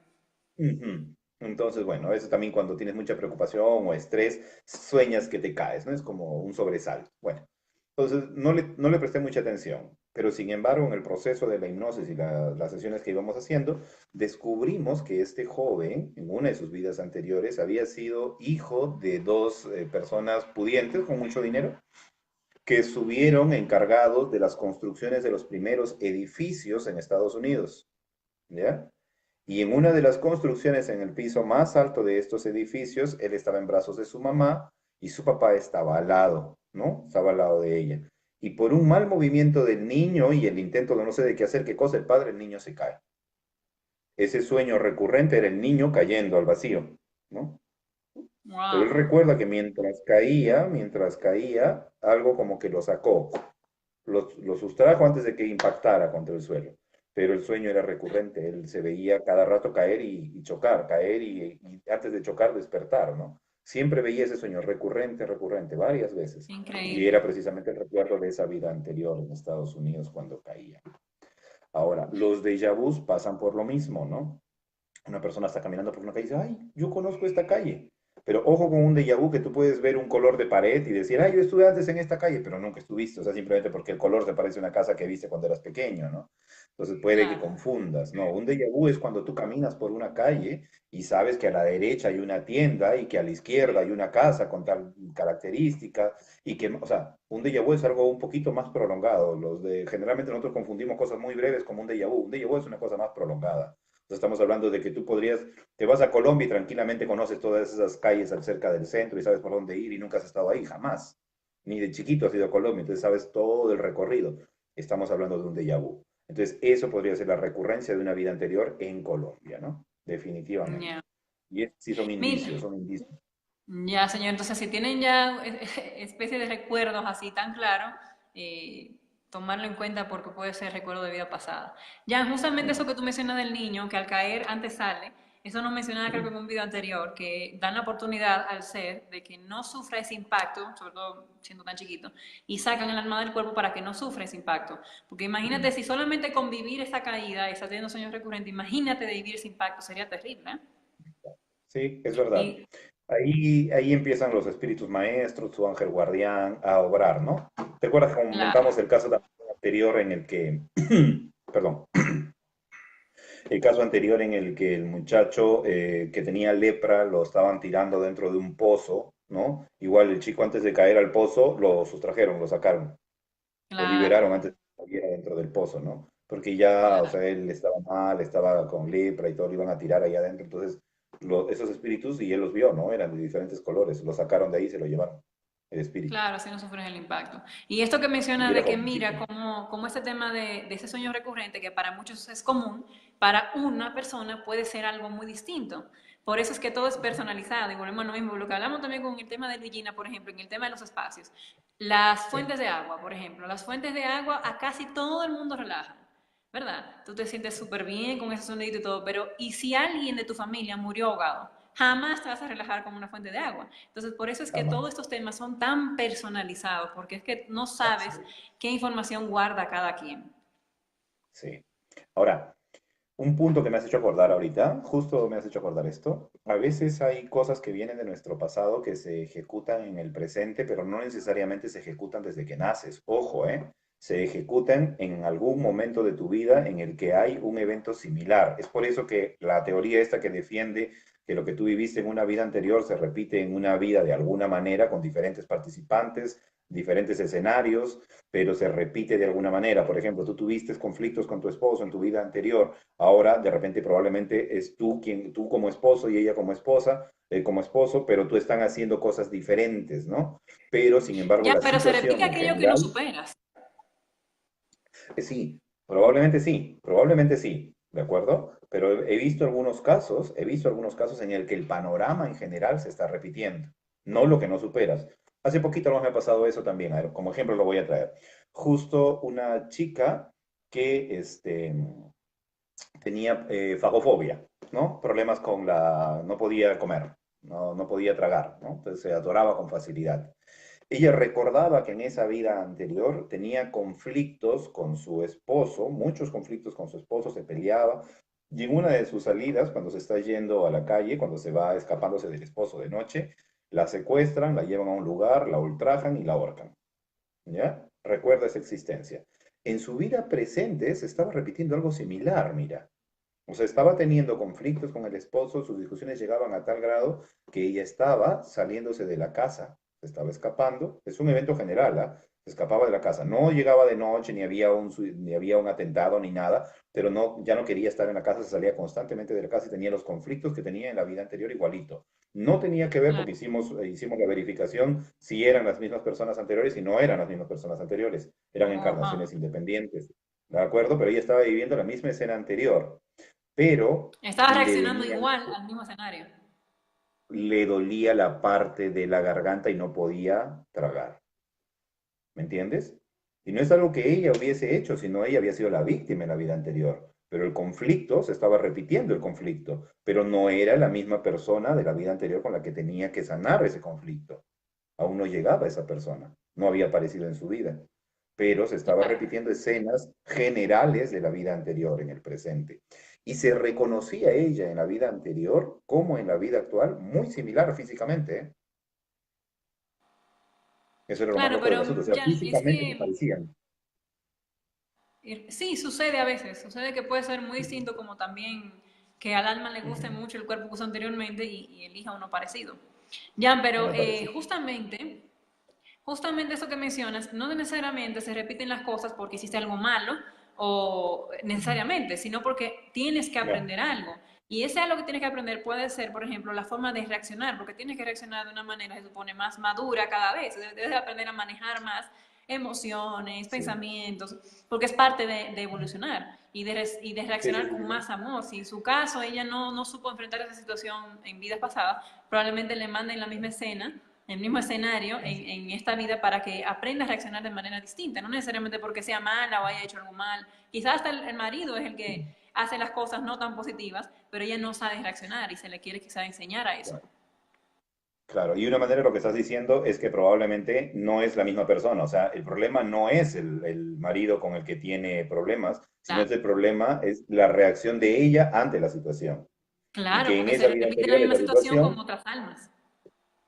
ujú. Entonces, bueno, a veces también cuando tienes mucha preocupación o estrés, sueñas que te caes, ¿no? Es como un sobresalto. Bueno, entonces no le presté mucha atención, pero sin embargo, en el proceso de la hipnosis y las sesiones que íbamos haciendo, descubrimos que este joven, en una de sus vidas anteriores, había sido hijo de dos personas pudientes con mucho dinero que estuvieron encargados de las construcciones de los primeros edificios en Estados Unidos, ¿ya? Y en una de las construcciones, en el piso más alto de estos edificios, él estaba en brazos de su mamá y su papá estaba al lado, ¿no? Estaba al lado de ella. Y por un mal movimiento del niño y el intento de no sé de qué hacer qué cosa, el padre, el niño se cae. Ese sueño recurrente era el niño cayendo al vacío, ¿no? Pero él Wow, recuerda que mientras caía, algo como que lo sacó, lo sustrajo antes de que impactara contra el suelo. Pero el sueño era recurrente, él se veía cada rato caer y chocar, caer y antes de chocar despertar, ¿no? Siempre veía ese sueño recurrente, recurrente, varias veces. Y increíble. era precisamente el recuerdo de esa vida anterior en Estados Unidos cuando caía. Ahora, los déjà vus pasan por lo mismo, ¿no? Una persona está caminando por una calle y dice, ay, yo conozco esta calle. Pero ojo con un déjà vu que tú puedes ver un color de pared y decir, ay, yo estuve antes en esta calle, pero nunca estuviste. O sea, simplemente porque el color te parece una casa que viste cuando eras pequeño, ¿no? Entonces puede que Claro, confundas, ¿no? Un déjà vu es cuando tú caminas por una calle y sabes que a la derecha hay una tienda y que a la izquierda hay una casa con tal característica y que, o sea, un déjà vu es algo un poquito más prolongado. Generalmente nosotros confundimos cosas muy breves como un déjà vu. Un déjà vu es una cosa más prolongada. Estamos hablando de que tú te vas a Colombia y tranquilamente conoces todas esas calles cerca del centro y sabes por dónde ir y nunca has estado ahí, jamás. Ni de chiquito has ido a Colombia, entonces sabes todo el recorrido. Estamos hablando de un déjà vu. Entonces, eso podría ser la recurrencia de una vida anterior en Colombia, ¿no? Definitivamente. ya. Y sí son Mira, indicios, son indicios. ya, señor, entonces si tienen ya especie de recuerdos así tan claros, tomarlo en cuenta porque puede ser recuerdo de vida pasada. Ya, justamente eso que tú mencionas del niño, que al caer antes sale, eso nos mencionaba creo que en un video anterior, que dan la oportunidad al ser de que no sufra ese impacto, sobre todo siendo tan chiquito, y sacan el alma del cuerpo para que no sufra ese impacto. Porque imagínate si solamente convivir esa caída, está teniendo sueños recurrentes, imagínate de vivir ese impacto, sería terrible, ¿eh? Sí, es verdad. Y Ahí empiezan los espíritus maestros, su ángel guardián, a obrar, ¿no? ¿Te acuerdas que claro. comentamos el caso anterior en el que, perdón, el caso anterior en el que el muchacho que tenía lepra lo estaban tirando dentro de un pozo, ¿no? Igual el chico antes de caer al pozo lo sustrajeron, lo sacaron, lo Claro, liberaron antes de que cayera dentro del pozo, ¿no? Porque ya, o claro. sea, él estaba mal, estaba con lepra y todo, lo iban a tirar ahí adentro, entonces esos espíritus, y él los vio, ¿no? Eran de diferentes colores, lo sacaron de ahí y se lo llevaron, el espíritu. Claro, así no sufres el impacto. Y esto que mencionas Y era de que mira, jovencito. como este tema de ese sueño recurrente, que para muchos es común, para una persona puede ser algo muy distinto. Por eso es que todo es personalizado y volvemos a lo mismo, lo que hablamos también con el tema de Regina, por ejemplo, en el tema de los espacios. Las Sí, fuentes de agua, por ejemplo, las fuentes de agua a casi todo el mundo relajan, ¿verdad? Tú te sientes súper bien con ese sonido y todo, pero ¿y si alguien de tu familia murió ahogado? Jamás te vas a relajar con una fuente de agua. Entonces, por eso es que jamás. todos estos temas son tan personalizados, porque es que no Así sabes es. qué información guarda cada quien. Sí. Ahora, un punto que me has hecho acordar ahorita, justo me has hecho acordar esto. A veces hay cosas que vienen de nuestro pasado que se ejecutan en el presente, pero no necesariamente se ejecutan desde que naces. Ojo, ¿eh? Se ejecutan en algún momento de tu vida en el que hay un evento similar. Es por eso que la teoría esta que defiende que lo que tú viviste en una vida anterior se repite en una vida de alguna manera con diferentes participantes, diferentes escenarios, pero se repite de alguna manera. Por ejemplo, tú tuviste conflictos con tu esposo en tu vida anterior. Ahora, de repente, probablemente es tú como esposo y ella como esposa, como esposo, pero tú están haciendo cosas diferentes, ¿no? Pero, sin embargo, Ya, la pero se situación repite en aquello que no general, superas. sí, probablemente sí, ¿de acuerdo? Pero he visto algunos casos en el que el panorama en general se está repitiendo, no lo que no superas. Hace poquito no me ha pasado eso también, a ver, como ejemplo lo voy a traer. Justo una chica que tenía fagofobia, ¿no? Problemas con no podía comer, no podía tragar, ¿no? Entonces se atoraba con facilidad. Ella recordaba que en esa vida anterior tenía conflictos con su esposo, muchos conflictos con su esposo, se peleaba, y en una de sus salidas, cuando se está yendo a la calle, cuando se va escapándose del esposo de noche, la secuestran, la llevan a un lugar, la ultrajan y la ahorcan. ¿Ya? Recuerda esa existencia. En su vida presente se estaba repitiendo algo similar, mira. O sea, estaba teniendo conflictos con el esposo, sus discusiones llegaban a tal grado que ella estaba saliéndose de la casa, se estaba escapando. Es un evento general, ¿ah? Se escapaba de la casa. No llegaba de noche, ni había un atentado, ni nada, pero no, ya no quería estar en la casa, se salía constantemente de la casa y tenía los conflictos que tenía en la vida anterior igualito. No tenía que ver porque Claro. hicimos la verificación si eran las mismas personas anteriores y no eran las mismas personas anteriores, eran Ajá. encarnaciones independientes. ¿De acuerdo? Pero ella estaba viviendo la misma escena anterior, pero Estabas le reaccionando venía, igual al mismo escenario. le dolía la parte de la garganta y no podía tragar. ¿Me entiendes? Y no es algo que ella hubiese hecho, sino ella había sido la víctima en la vida anterior. Pero el conflicto, se estaba repitiendo el conflicto, pero no era la misma persona de la vida anterior con la que tenía que sanar ese conflicto. Aún no llegaba esa persona, no había aparecido en su vida, pero se estaba Claro. repitiendo escenas generales de la vida anterior en el presente. Y se reconocía ella en la vida anterior como en la vida actual, muy similar físicamente, ¿eh? Eso era lo más Claro, loco del pero asunto, o sea, ya es físicamente se que parecían. sí, sucede a veces. Sucede que puede ser muy distinto como también que al alma le guste Ujú. mucho el cuerpo que usó anteriormente y elija uno parecido. Ya, pero Uno parecido. justamente eso que mencionas, no necesariamente se repiten las cosas porque hiciste algo malo o Ujú. necesariamente, sino porque tienes que Ya, aprender algo. Y ese algo que tienes que aprender puede ser, por ejemplo, la forma de reaccionar, porque tienes que reaccionar de una manera, se supone, más madura cada vez. Debes aprender a manejar más emociones, sí. pensamientos, porque es parte de evolucionar y de Sí, sí, reaccionar sí, con sí. más amor. Si en su caso ella no supo enfrentar esa situación en vidas pasadas, probablemente le manden la misma escena el mismo escenario Así. en esta vida para que aprenda a reaccionar de manera distinta, no necesariamente porque sea mala o haya hecho algo mal. Quizás hasta el marido es el que hace las cosas no tan positivas, pero ella no sabe reaccionar y se le quiere quizás enseñar a eso. Claro. Claro, y una manera lo que estás diciendo es que probablemente no es la misma persona, o sea, el problema no es el marido con el que tiene problemas, sino Claro, es el problema, es la reacción de ella ante la situación. Y claro, que en porque esa se vida repite la anterior, misma esa situación con situación, otras almas.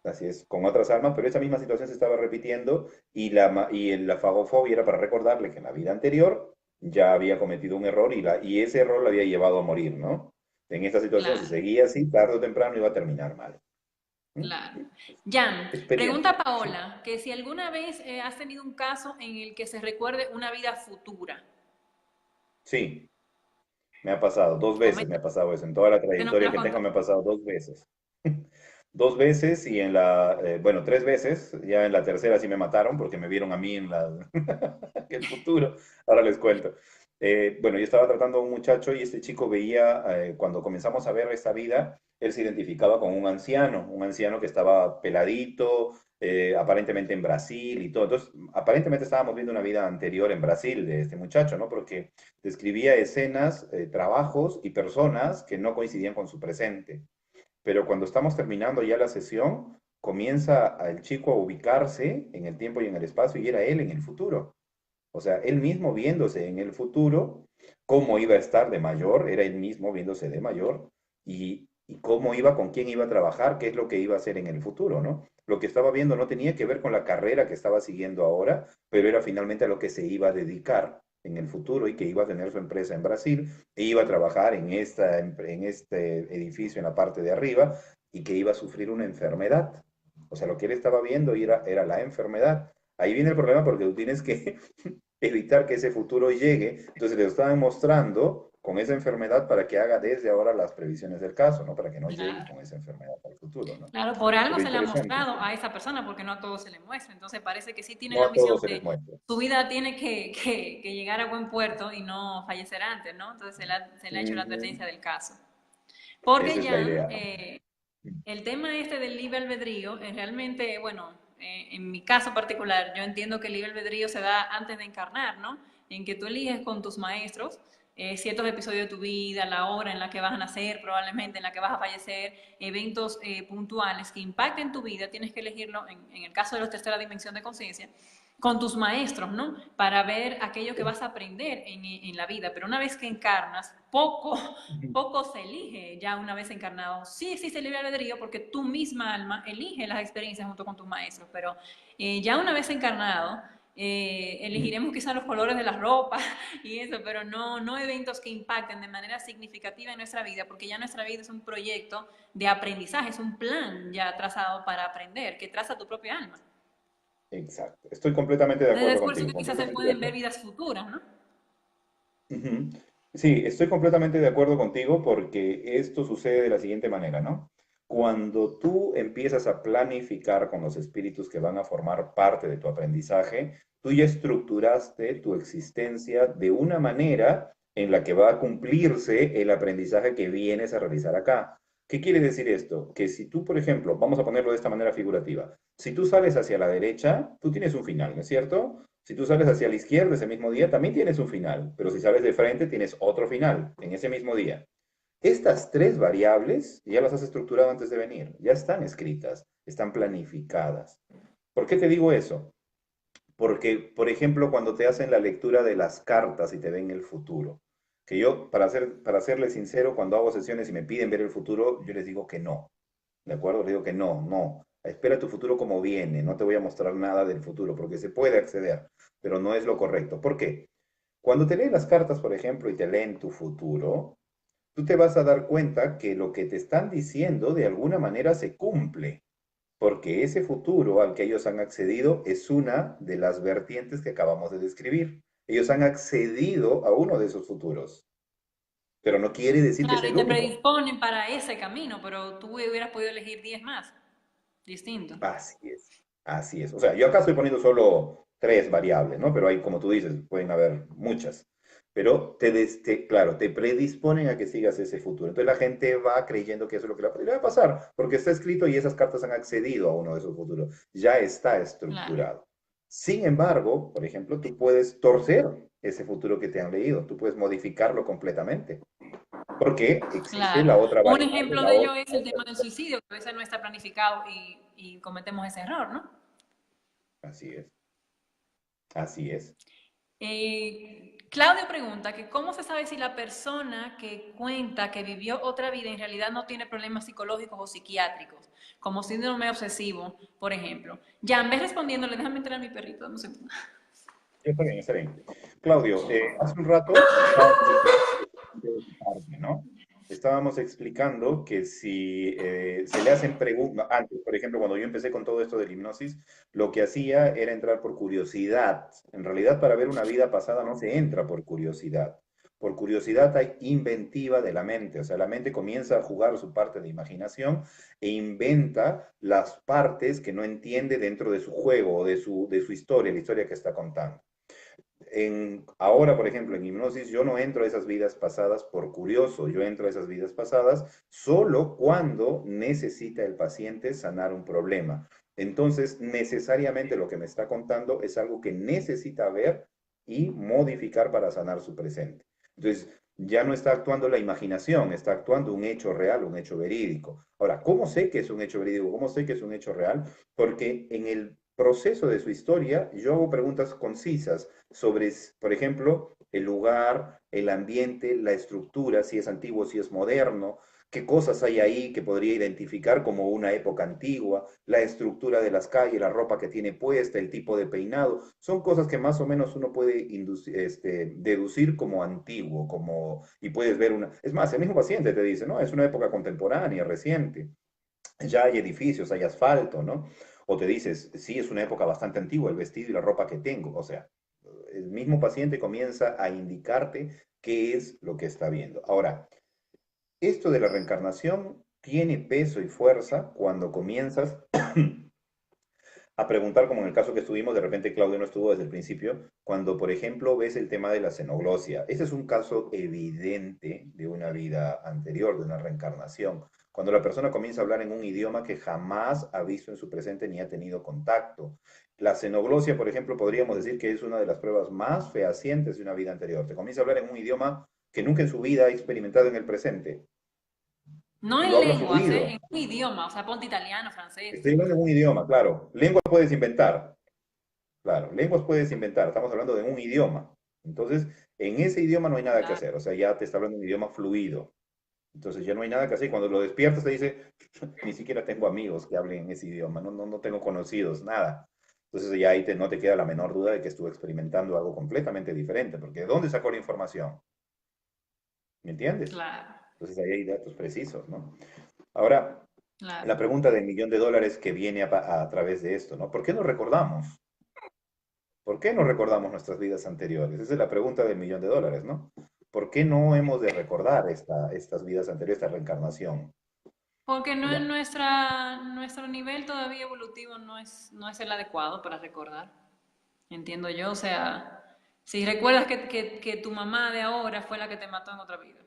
así es, con otras almas, pero esa misma situación se estaba repitiendo y la fagofobia era para recordarle que en la vida anterior ya había cometido un error y ese error lo había llevado a morir, ¿no? En esta situación, si Claro, seguía así, tarde o temprano iba a terminar mal. ¿Mm? claro. Jan, Experiencia, pregunta sí. Paola, que si alguna vez has tenido un caso en el que se recuerde una vida futura. Sí, me ha pasado, dos veces me Comenta, ha pasado eso. En toda la que no me trayectoria lo que tengo contó. me ha pasado dos veces. Dos veces y bueno, tres veces. Ya en la tercera sí me mataron porque me vieron a mí en el futuro. Ahora les cuento. Bueno, yo estaba tratando a un muchacho y este chico veía, cuando comenzamos a ver esta vida, él se identificaba con un anciano que estaba peladito, aparentemente en Brasil y todo. Entonces, aparentemente estábamos viendo una vida anterior en Brasil de este muchacho, ¿no? Porque describía escenas, trabajos y personas que no coincidían con su presente. Pero cuando estamos terminando ya la sesión, comienza el chico a ubicarse en el tiempo y en el espacio y era él en el futuro. O sea, él mismo viéndose en el futuro, cómo iba a estar de mayor, era él mismo viéndose de mayor y cómo iba, con quién iba a trabajar, qué es lo que iba a hacer en el futuro, ¿no? Lo que estaba viendo no tenía que ver con la carrera que estaba siguiendo ahora, pero era finalmente a lo que se iba a dedicar en el futuro y que iba a tener su empresa en Brasil e iba a trabajar en este edificio en la parte de arriba y que iba a sufrir una enfermedad. O sea, lo que él estaba viendo era la enfermedad. Ahí viene el problema porque tú tienes que evitar que ese futuro llegue. Entonces le estaban mostrando con esa enfermedad para que haga desde ahora las previsiones del caso, ¿no? Para que no llegue Claro. con esa enfermedad al futuro, ¿no? Claro, por algo Pero se le ha interesante. mostrado a esa persona, porque no a todos se le muestra. Entonces parece que sí tienen No la a todos misión se les de muestra. su vida tiene que llegar a buen puerto y no fallecer antes, ¿no? Entonces se le ha hecho la Ujú. advertencia del caso. Porque Esa es la ya idea, ¿no? el tema este del libre albedrío es realmente, bueno, en mi caso particular, yo entiendo que el libre albedrío se da antes de encarnar, ¿no? En que tú eliges con tus maestros ciertos episodios de tu vida, la hora en la que vas a nacer, probablemente en la que vas a fallecer, eventos puntuales que impacten tu vida, tienes que elegirlo, en el caso de los tercera dimensión de conciencia, con tus maestros, ¿no? Para ver aquello que vas a aprender en la vida. Pero una vez que encarnas, Ujú. poco se elige ya una vez encarnado. Sí existe el libre albedrío porque tu misma alma elige las experiencias junto con tus maestros, pero ya una vez encarnado, elegiremos quizás los colores de la ropa y eso, pero no eventos que impacten de manera significativa en nuestra vida, porque ya nuestra vida es un proyecto de aprendizaje, es un plan ya trazado para aprender, que traza tu propia alma. Exacto. Estoy completamente de Entonces acuerdo es por eso contigo, que quizás se completamente de pueden ver acuerdo. vidas futuras, ¿no? Ujú. Sí, estoy completamente de acuerdo contigo porque esto sucede de la siguiente manera, ¿no? Cuando tú empiezas a planificar con los espíritus que van a formar parte de tu aprendizaje, tú ya estructuraste tu existencia de una manera en la que va a cumplirse el aprendizaje que vienes a realizar acá. ¿Qué quiere decir esto? Que si tú, por ejemplo, vamos a ponerlo de esta manera figurativa, si tú sales hacia la derecha, tú tienes un final, ¿no es cierto? Si tú sales hacia la izquierda ese mismo día, también tienes un final, pero si sales de frente, tienes otro final en ese mismo día. Estas tres variables ya las has estructurado antes de venir, ya están escritas, están planificadas. ¿Por qué te digo eso? Porque, por ejemplo, cuando te hacen la lectura de las cartas y te ven el futuro, que yo, para serles sincero, cuando hago sesiones y me piden ver el futuro, yo les digo que no. ¿De acuerdo? Les digo que no, no. Espera tu futuro como viene, no te voy a mostrar nada del futuro, porque se puede acceder, pero no es lo correcto. ¿Por qué? Cuando te leen las cartas, por ejemplo, y te leen tu futuro, tú te vas a dar cuenta que lo que te están diciendo de alguna manera se cumple, porque ese futuro al que ellos han accedido es una de las vertientes que acabamos de describir. Ellos han accedido a uno de esos futuros, pero no quiere decir que Claro, sea y el te único. predisponen para ese camino, pero tú hubieras podido elegir 10 más, distinto. Así es, así es. O sea, yo acá estoy poniendo solo tres variables, ¿no? Pero hay, como tú dices, pueden haber muchas. Pero claro, te predisponen a que sigas ese futuro. Entonces la gente va creyendo que eso es lo que le va a pasar, porque está escrito y esas cartas han accedido a uno de esos futuros. Ya está Claro, estructurado. Sin embargo, por ejemplo, tú puedes torcer ese futuro que te han leído, tú puedes modificarlo completamente, porque existe claro. la otra Un variable, ejemplo la de ello otra. es el tema del suicidio, que a veces no está planificado y cometemos ese error, ¿no? Así es, así es. Claudio pregunta que cómo se sabe si la persona que cuenta que vivió otra vida en realidad no tiene problemas psicológicos o psiquiátricos, como síndrome obsesivo, por ejemplo. Ya, en vez respondiéndole, déjame entrar a mi perrito, no sé. Está bien, está bien. Claudio, hace un rato estábamos explicando esta parte, ¿no? Estábamos explicando que si se le hacen preguntas, antes, por ejemplo, cuando yo empecé con todo esto de la hipnosis, lo que hacía era entrar por curiosidad. En realidad, para ver una vida pasada no se entra por curiosidad. Por curiosidad hay inventiva de la mente, o sea, la mente comienza a jugar su parte de imaginación e inventa las partes que no entiende dentro de su juego o de su historia, la historia que está contando. ahora, por ejemplo, en hipnosis, yo no entro a esas vidas pasadas por curioso, yo entro a esas vidas pasadas solo cuando necesita el paciente sanar un problema. Entonces, necesariamente lo que me está contando es algo que necesita ver y modificar para sanar su presente. Entonces, ya no está actuando la imaginación, está actuando un hecho real, un hecho verídico. Ahora, ¿cómo sé que es un hecho verídico? ¿Cómo sé que es un hecho real? Porque en el proceso de su historia yo hago preguntas concisas sobre, por ejemplo, el lugar, el ambiente, la estructura, si es antiguo, si es moderno, qué cosas hay ahí que podría identificar como una época antigua, la estructura de las calles, la ropa que tiene puesta, el tipo de peinado, son cosas que más o menos uno puede deducir como antiguo, y puedes ver una... Es más, el mismo paciente te dice, no, es una época contemporánea, reciente, ya hay edificios, hay asfalto, ¿no? O te dices, sí, es una época bastante antigua, el vestido y la ropa que tengo, o sea, el mismo paciente comienza a indicarte qué es lo que está viendo. Ahora, esto de la reencarnación tiene peso y fuerza cuando comienzas a preguntar, como en el caso que estuvimos, de repente Claudio no estuvo desde el principio, cuando, por ejemplo, ves el tema de la xenoglosia. Ese es un caso evidente de una vida anterior, de una reencarnación. Cuando la persona comienza a hablar en un idioma que jamás ha visto en su presente ni ha tenido contacto. La xenoglosia, por ejemplo, podríamos decir que es una de las pruebas más fehacientes de una vida anterior. Te comienza a hablar en un idioma que nunca en su vida ha experimentado en el presente No y lo en habla lenguas, fluido. en un idioma, o sea, ponte italiano, francés. Estoy hablando en un idioma, claro. Lengua puedes inventar, claro, lenguas puedes inventar, estamos hablando de un idioma. Entonces, en ese idioma no hay nada que Claro. hacer, o sea, ya te está hablando un idioma fluido. Entonces ya no hay nada que hacer. Cuando lo despiertas te dice, ni siquiera tengo amigos que hablen en ese idioma, no tengo conocidos, nada. Entonces ya ahí no te queda la menor duda de que estuvo experimentando algo completamente diferente, porque ¿de dónde sacó la información? ¿Me entiendes? Claro, Entonces ahí hay datos precisos, ¿no? Ahora, claro. la pregunta del millón de dólares que viene a través de esto, ¿no? ¿Por qué no recordamos? ¿Por qué no recordamos nuestras vidas anteriores? Esa es la pregunta del millón de dólares, ¿no? ¿Por qué no hemos de recordar estas vidas anteriores, esta reencarnación? Porque no es Ya, nuestro nivel todavía evolutivo no es el adecuado para recordar. Entiendo yo, o sea, si recuerdas que tu mamá de ahora fue la que te mató en otra vida.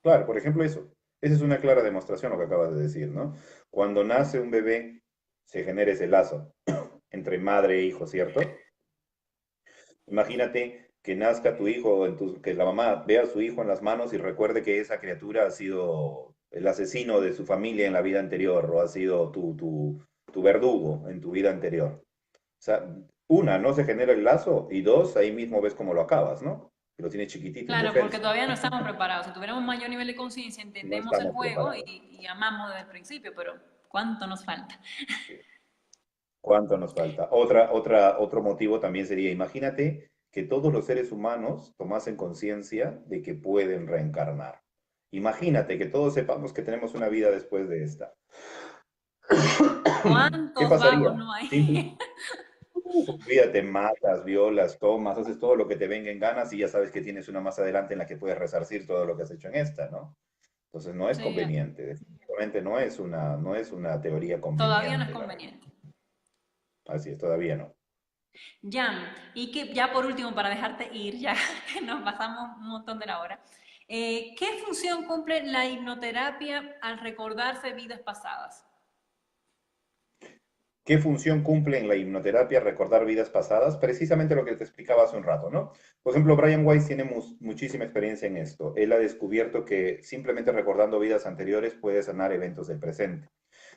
claro, por ejemplo eso. Esa es una clara demostración lo que acabas de decir, ¿no? Cuando nace un bebé, se genera ese lazo entre madre e hijo, ¿cierto? Imagínate que nazca tu hijo, que la mamá vea a su hijo en las manos y recuerde que esa criatura ha sido el asesino de su familia en la vida anterior o ha sido tu verdugo en tu vida anterior. O sea, una, no se genera el lazo y dos, ahí mismo ves cómo lo acabas, ¿no? Que lo tienes chiquitito, Claro, porque indefenso. todavía no estamos preparados. Si tuviéramos un mayor nivel de conciencia, No entendemos el estamos juego preparados. y amamos desde el principio, pero ¿cuánto nos falta? ¿Cuánto nos falta? Otro motivo también sería, imagínate que todos los seres humanos tomasen conciencia de que pueden reencarnar. Imagínate que todos sepamos que tenemos una vida después de esta. ¿Qué ¿Cuántos vagos pasaría? no hay? Simple, olvídate, matas, violas, tomas, haces todo lo que te venga en ganas y ya sabes que tienes una más adelante en la que puedes resarcir todo lo que has hecho en esta, ¿no? Entonces no es Sí, conveniente, definitivamente no es una teoría todavía no es conveniente, la verdad. conveniente. Así es, todavía no. Ya, y que ya por último, para dejarte ir, ya que nos pasamos un montón de la hora, ¿qué función cumple la hipnoterapia al recordarse vidas pasadas? ¿Qué función cumple en la hipnoterapia recordar vidas pasadas? Precisamente lo que te explicaba hace un rato, ¿no? Por ejemplo, Brian Weiss tiene muchísima experiencia en esto. Él ha descubierto que simplemente recordando vidas anteriores puede sanar eventos del presente.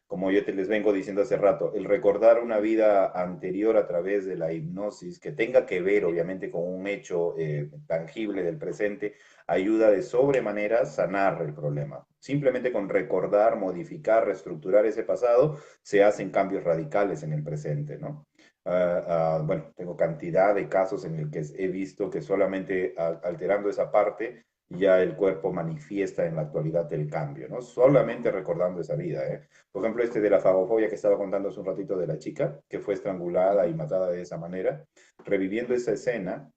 Como yo les vengo diciendo hace rato, el recordar una vida anterior a través de la hipnosis, que tenga que ver obviamente con un hecho tangible del presente, ayuda de sobremanera a sanar el problema. Simplemente con recordar, modificar, reestructurar ese pasado, se hacen cambios radicales en el presente, ¿no? Bueno, tengo cantidad de casos en el que he visto que solamente alterando esa parte ya el cuerpo manifiesta en la actualidad el cambio, ¿no? Solamente recordando esa vida, ¿eh? Por ejemplo, este de la fagofobia que estaba contando hace un ratito de la chica, que fue estrangulada y matada de esa manera, reviviendo esa escena,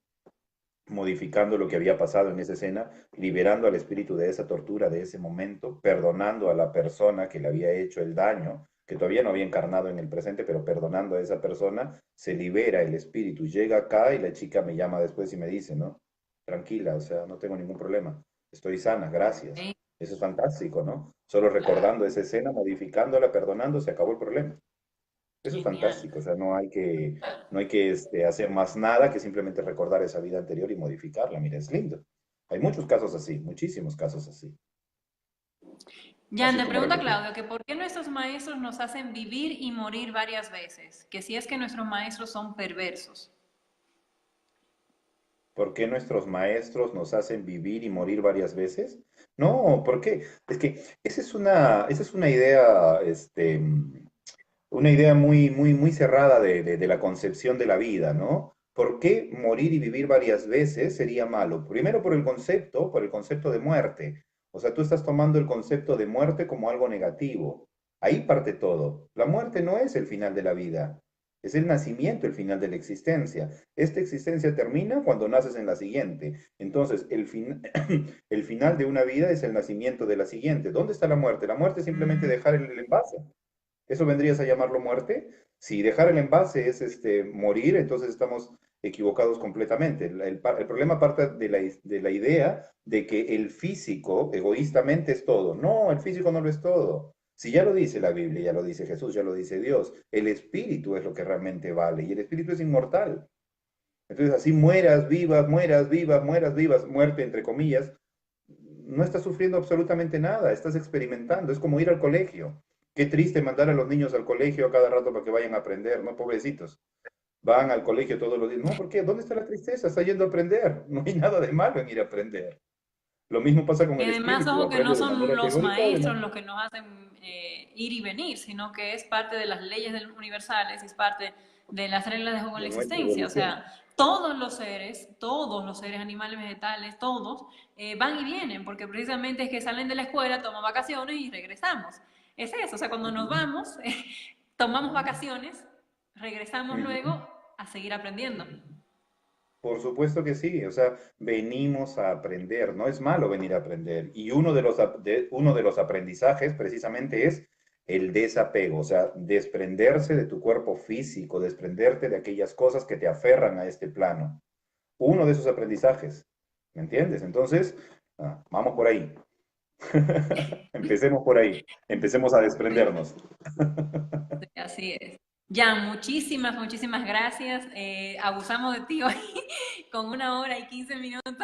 modificando lo que había pasado en esa escena, liberando al espíritu de esa tortura, de ese momento, perdonando a la persona que le había hecho el daño, que todavía no había encarnado en el presente, pero perdonando a esa persona, se libera el espíritu. Llega acá y la chica me llama después y me dice, ¿no? Tranquila, o sea, no tengo ningún problema. Estoy sana, gracias. Sí, Eso es fantástico, ¿no? Solo claro, recordando esa escena, modificándola, perdonando, se acabó el problema. Eso es genial. fantástico, o sea, no hay que hacer más nada que simplemente recordar esa vida anterior y modificarla. Mira, es lindo. Hay muchos casos así, muchísimos casos así. Jan, Así te como el pregunta que tú. Claudio que por qué nuestros maestros nos hacen vivir y morir varias veces, que si es que nuestros maestros son perversos. ¿Por qué nuestros maestros nos hacen vivir y morir varias veces? No, ¿por qué? Es que esa es una idea, una idea muy, muy, muy cerrada de la concepción de la vida, ¿no? ¿Por qué morir y vivir varias veces sería malo? Primero por el concepto de muerte. O sea, tú estás tomando el concepto de muerte como algo negativo. Ahí parte todo. La muerte no es el final de la vida, es el nacimiento, el final de la existencia. Esta existencia termina cuando naces en la siguiente. Entonces, el final de una vida es el nacimiento de la siguiente. ¿Dónde está la muerte? La muerte es simplemente Mm, dejar el envase. ¿Eso vendrías a llamarlo muerte? Si dejar el envase es morir, entonces estamos equivocados completamente. El problema parte de la idea de que el físico egoístamente es todo. No, el físico no lo es todo. Si ya lo dice la Biblia, ya lo dice Jesús, ya lo dice Dios, el espíritu es lo que realmente vale y el espíritu es inmortal. Entonces, así mueras vivas, mueras vivas, muerte entre comillas, no estás sufriendo absolutamente nada, estás experimentando, es como ir al colegio. Qué triste mandar a los niños al colegio a cada rato para que vayan a aprender, ¿no? Pobrecitos. Van al colegio todos los días. No, ¿por qué? ¿Dónde está la tristeza? Está yendo a aprender. No hay nada de malo en ir a aprender. Lo mismo pasa con Y el además, espíritu, ojo que no aprende de son manera los teórica o de maestros manera... los que nos hacen ir y venir, sino que es parte de las leyes universales, es parte de las reglas de juego en la de nuestra existencia. O evolución. sea, todos los seres animales, vegetales, todos, van y vienen, porque precisamente es que salen de la escuela, toman vacaciones y regresamos. Es eso, o sea, cuando nos Ujú, vamos, tomamos vacaciones, regresamos ujú. luego a seguir aprendiendo. Por supuesto que sí, o sea, venimos a aprender, no es malo venir a aprender. Y uno de los aprendizajes precisamente es el desapego, o sea, desprenderse de tu cuerpo físico, desprenderte de aquellas cosas que te aferran a este plano. Uno de esos aprendizajes, ¿me entiendes? Entonces, vamos por ahí. Empecemos por ahí, empecemos a Sí. desprendernos. Sí, así es. Ya, muchísimas, muchísimas gracias. Abusamos de ti hoy con 1 hora y 15 minutos,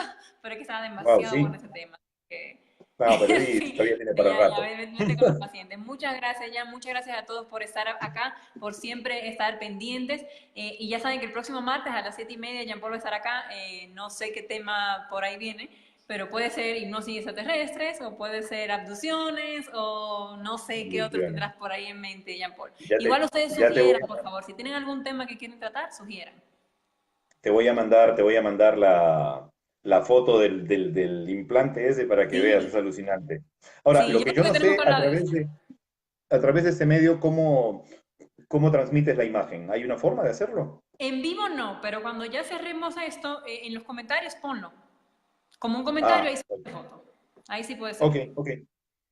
pero es que estaba Wow, demasiado bueno sí. ese tema. Que- No, pero sí, sí, todavía tiene sí, para ya, rato. vete con los pacientes. Muchas gracias, ya, muchas gracias a todos por estar acá, por siempre estar pendientes. Y ya saben que el próximo martes a las 7:30 Jean Paul va a estar acá. No sé qué tema por ahí viene, pero puede ser hipnosis extraterrestres, o puede ser abducciones, o no sé qué otro Bendiciones. tendrás por ahí en mente, Jean Paul. Ya Igual te, ustedes ya te voy sugieran, a por favor, si tienen algún tema que quieren tratar, sugieran. te voy a mandar la foto del implante ese para que veas, es Sí, alucinante. Ahora, sí, lo yo que creo yo que no tenemos sé que a hablar de eso. través de este medio, cómo transmites la imagen. ¿Hay una forma de hacerlo? En vivo no, pero cuando ya cerremos esto, en los comentarios ponlo. Como un comentario, ahí Ah, sí puede foto. Ahí sí puede ser. ok, ok.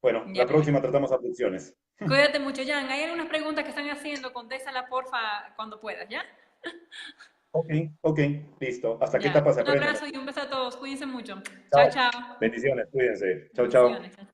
Bueno, Ya, la próxima tratamos abducciones. cuídate mucho, Jan. Hay algunas preguntas que están haciendo, contéstala porfa cuando puedas, ¿ya? Ok, ok, listo. ¿Hasta qué Ya. etapa se Un aprende? abrazo y un beso a todos. Cuídense mucho. Chao, Chao. chao. Bendiciones, cuídense. Chao, chao. Bendiciones.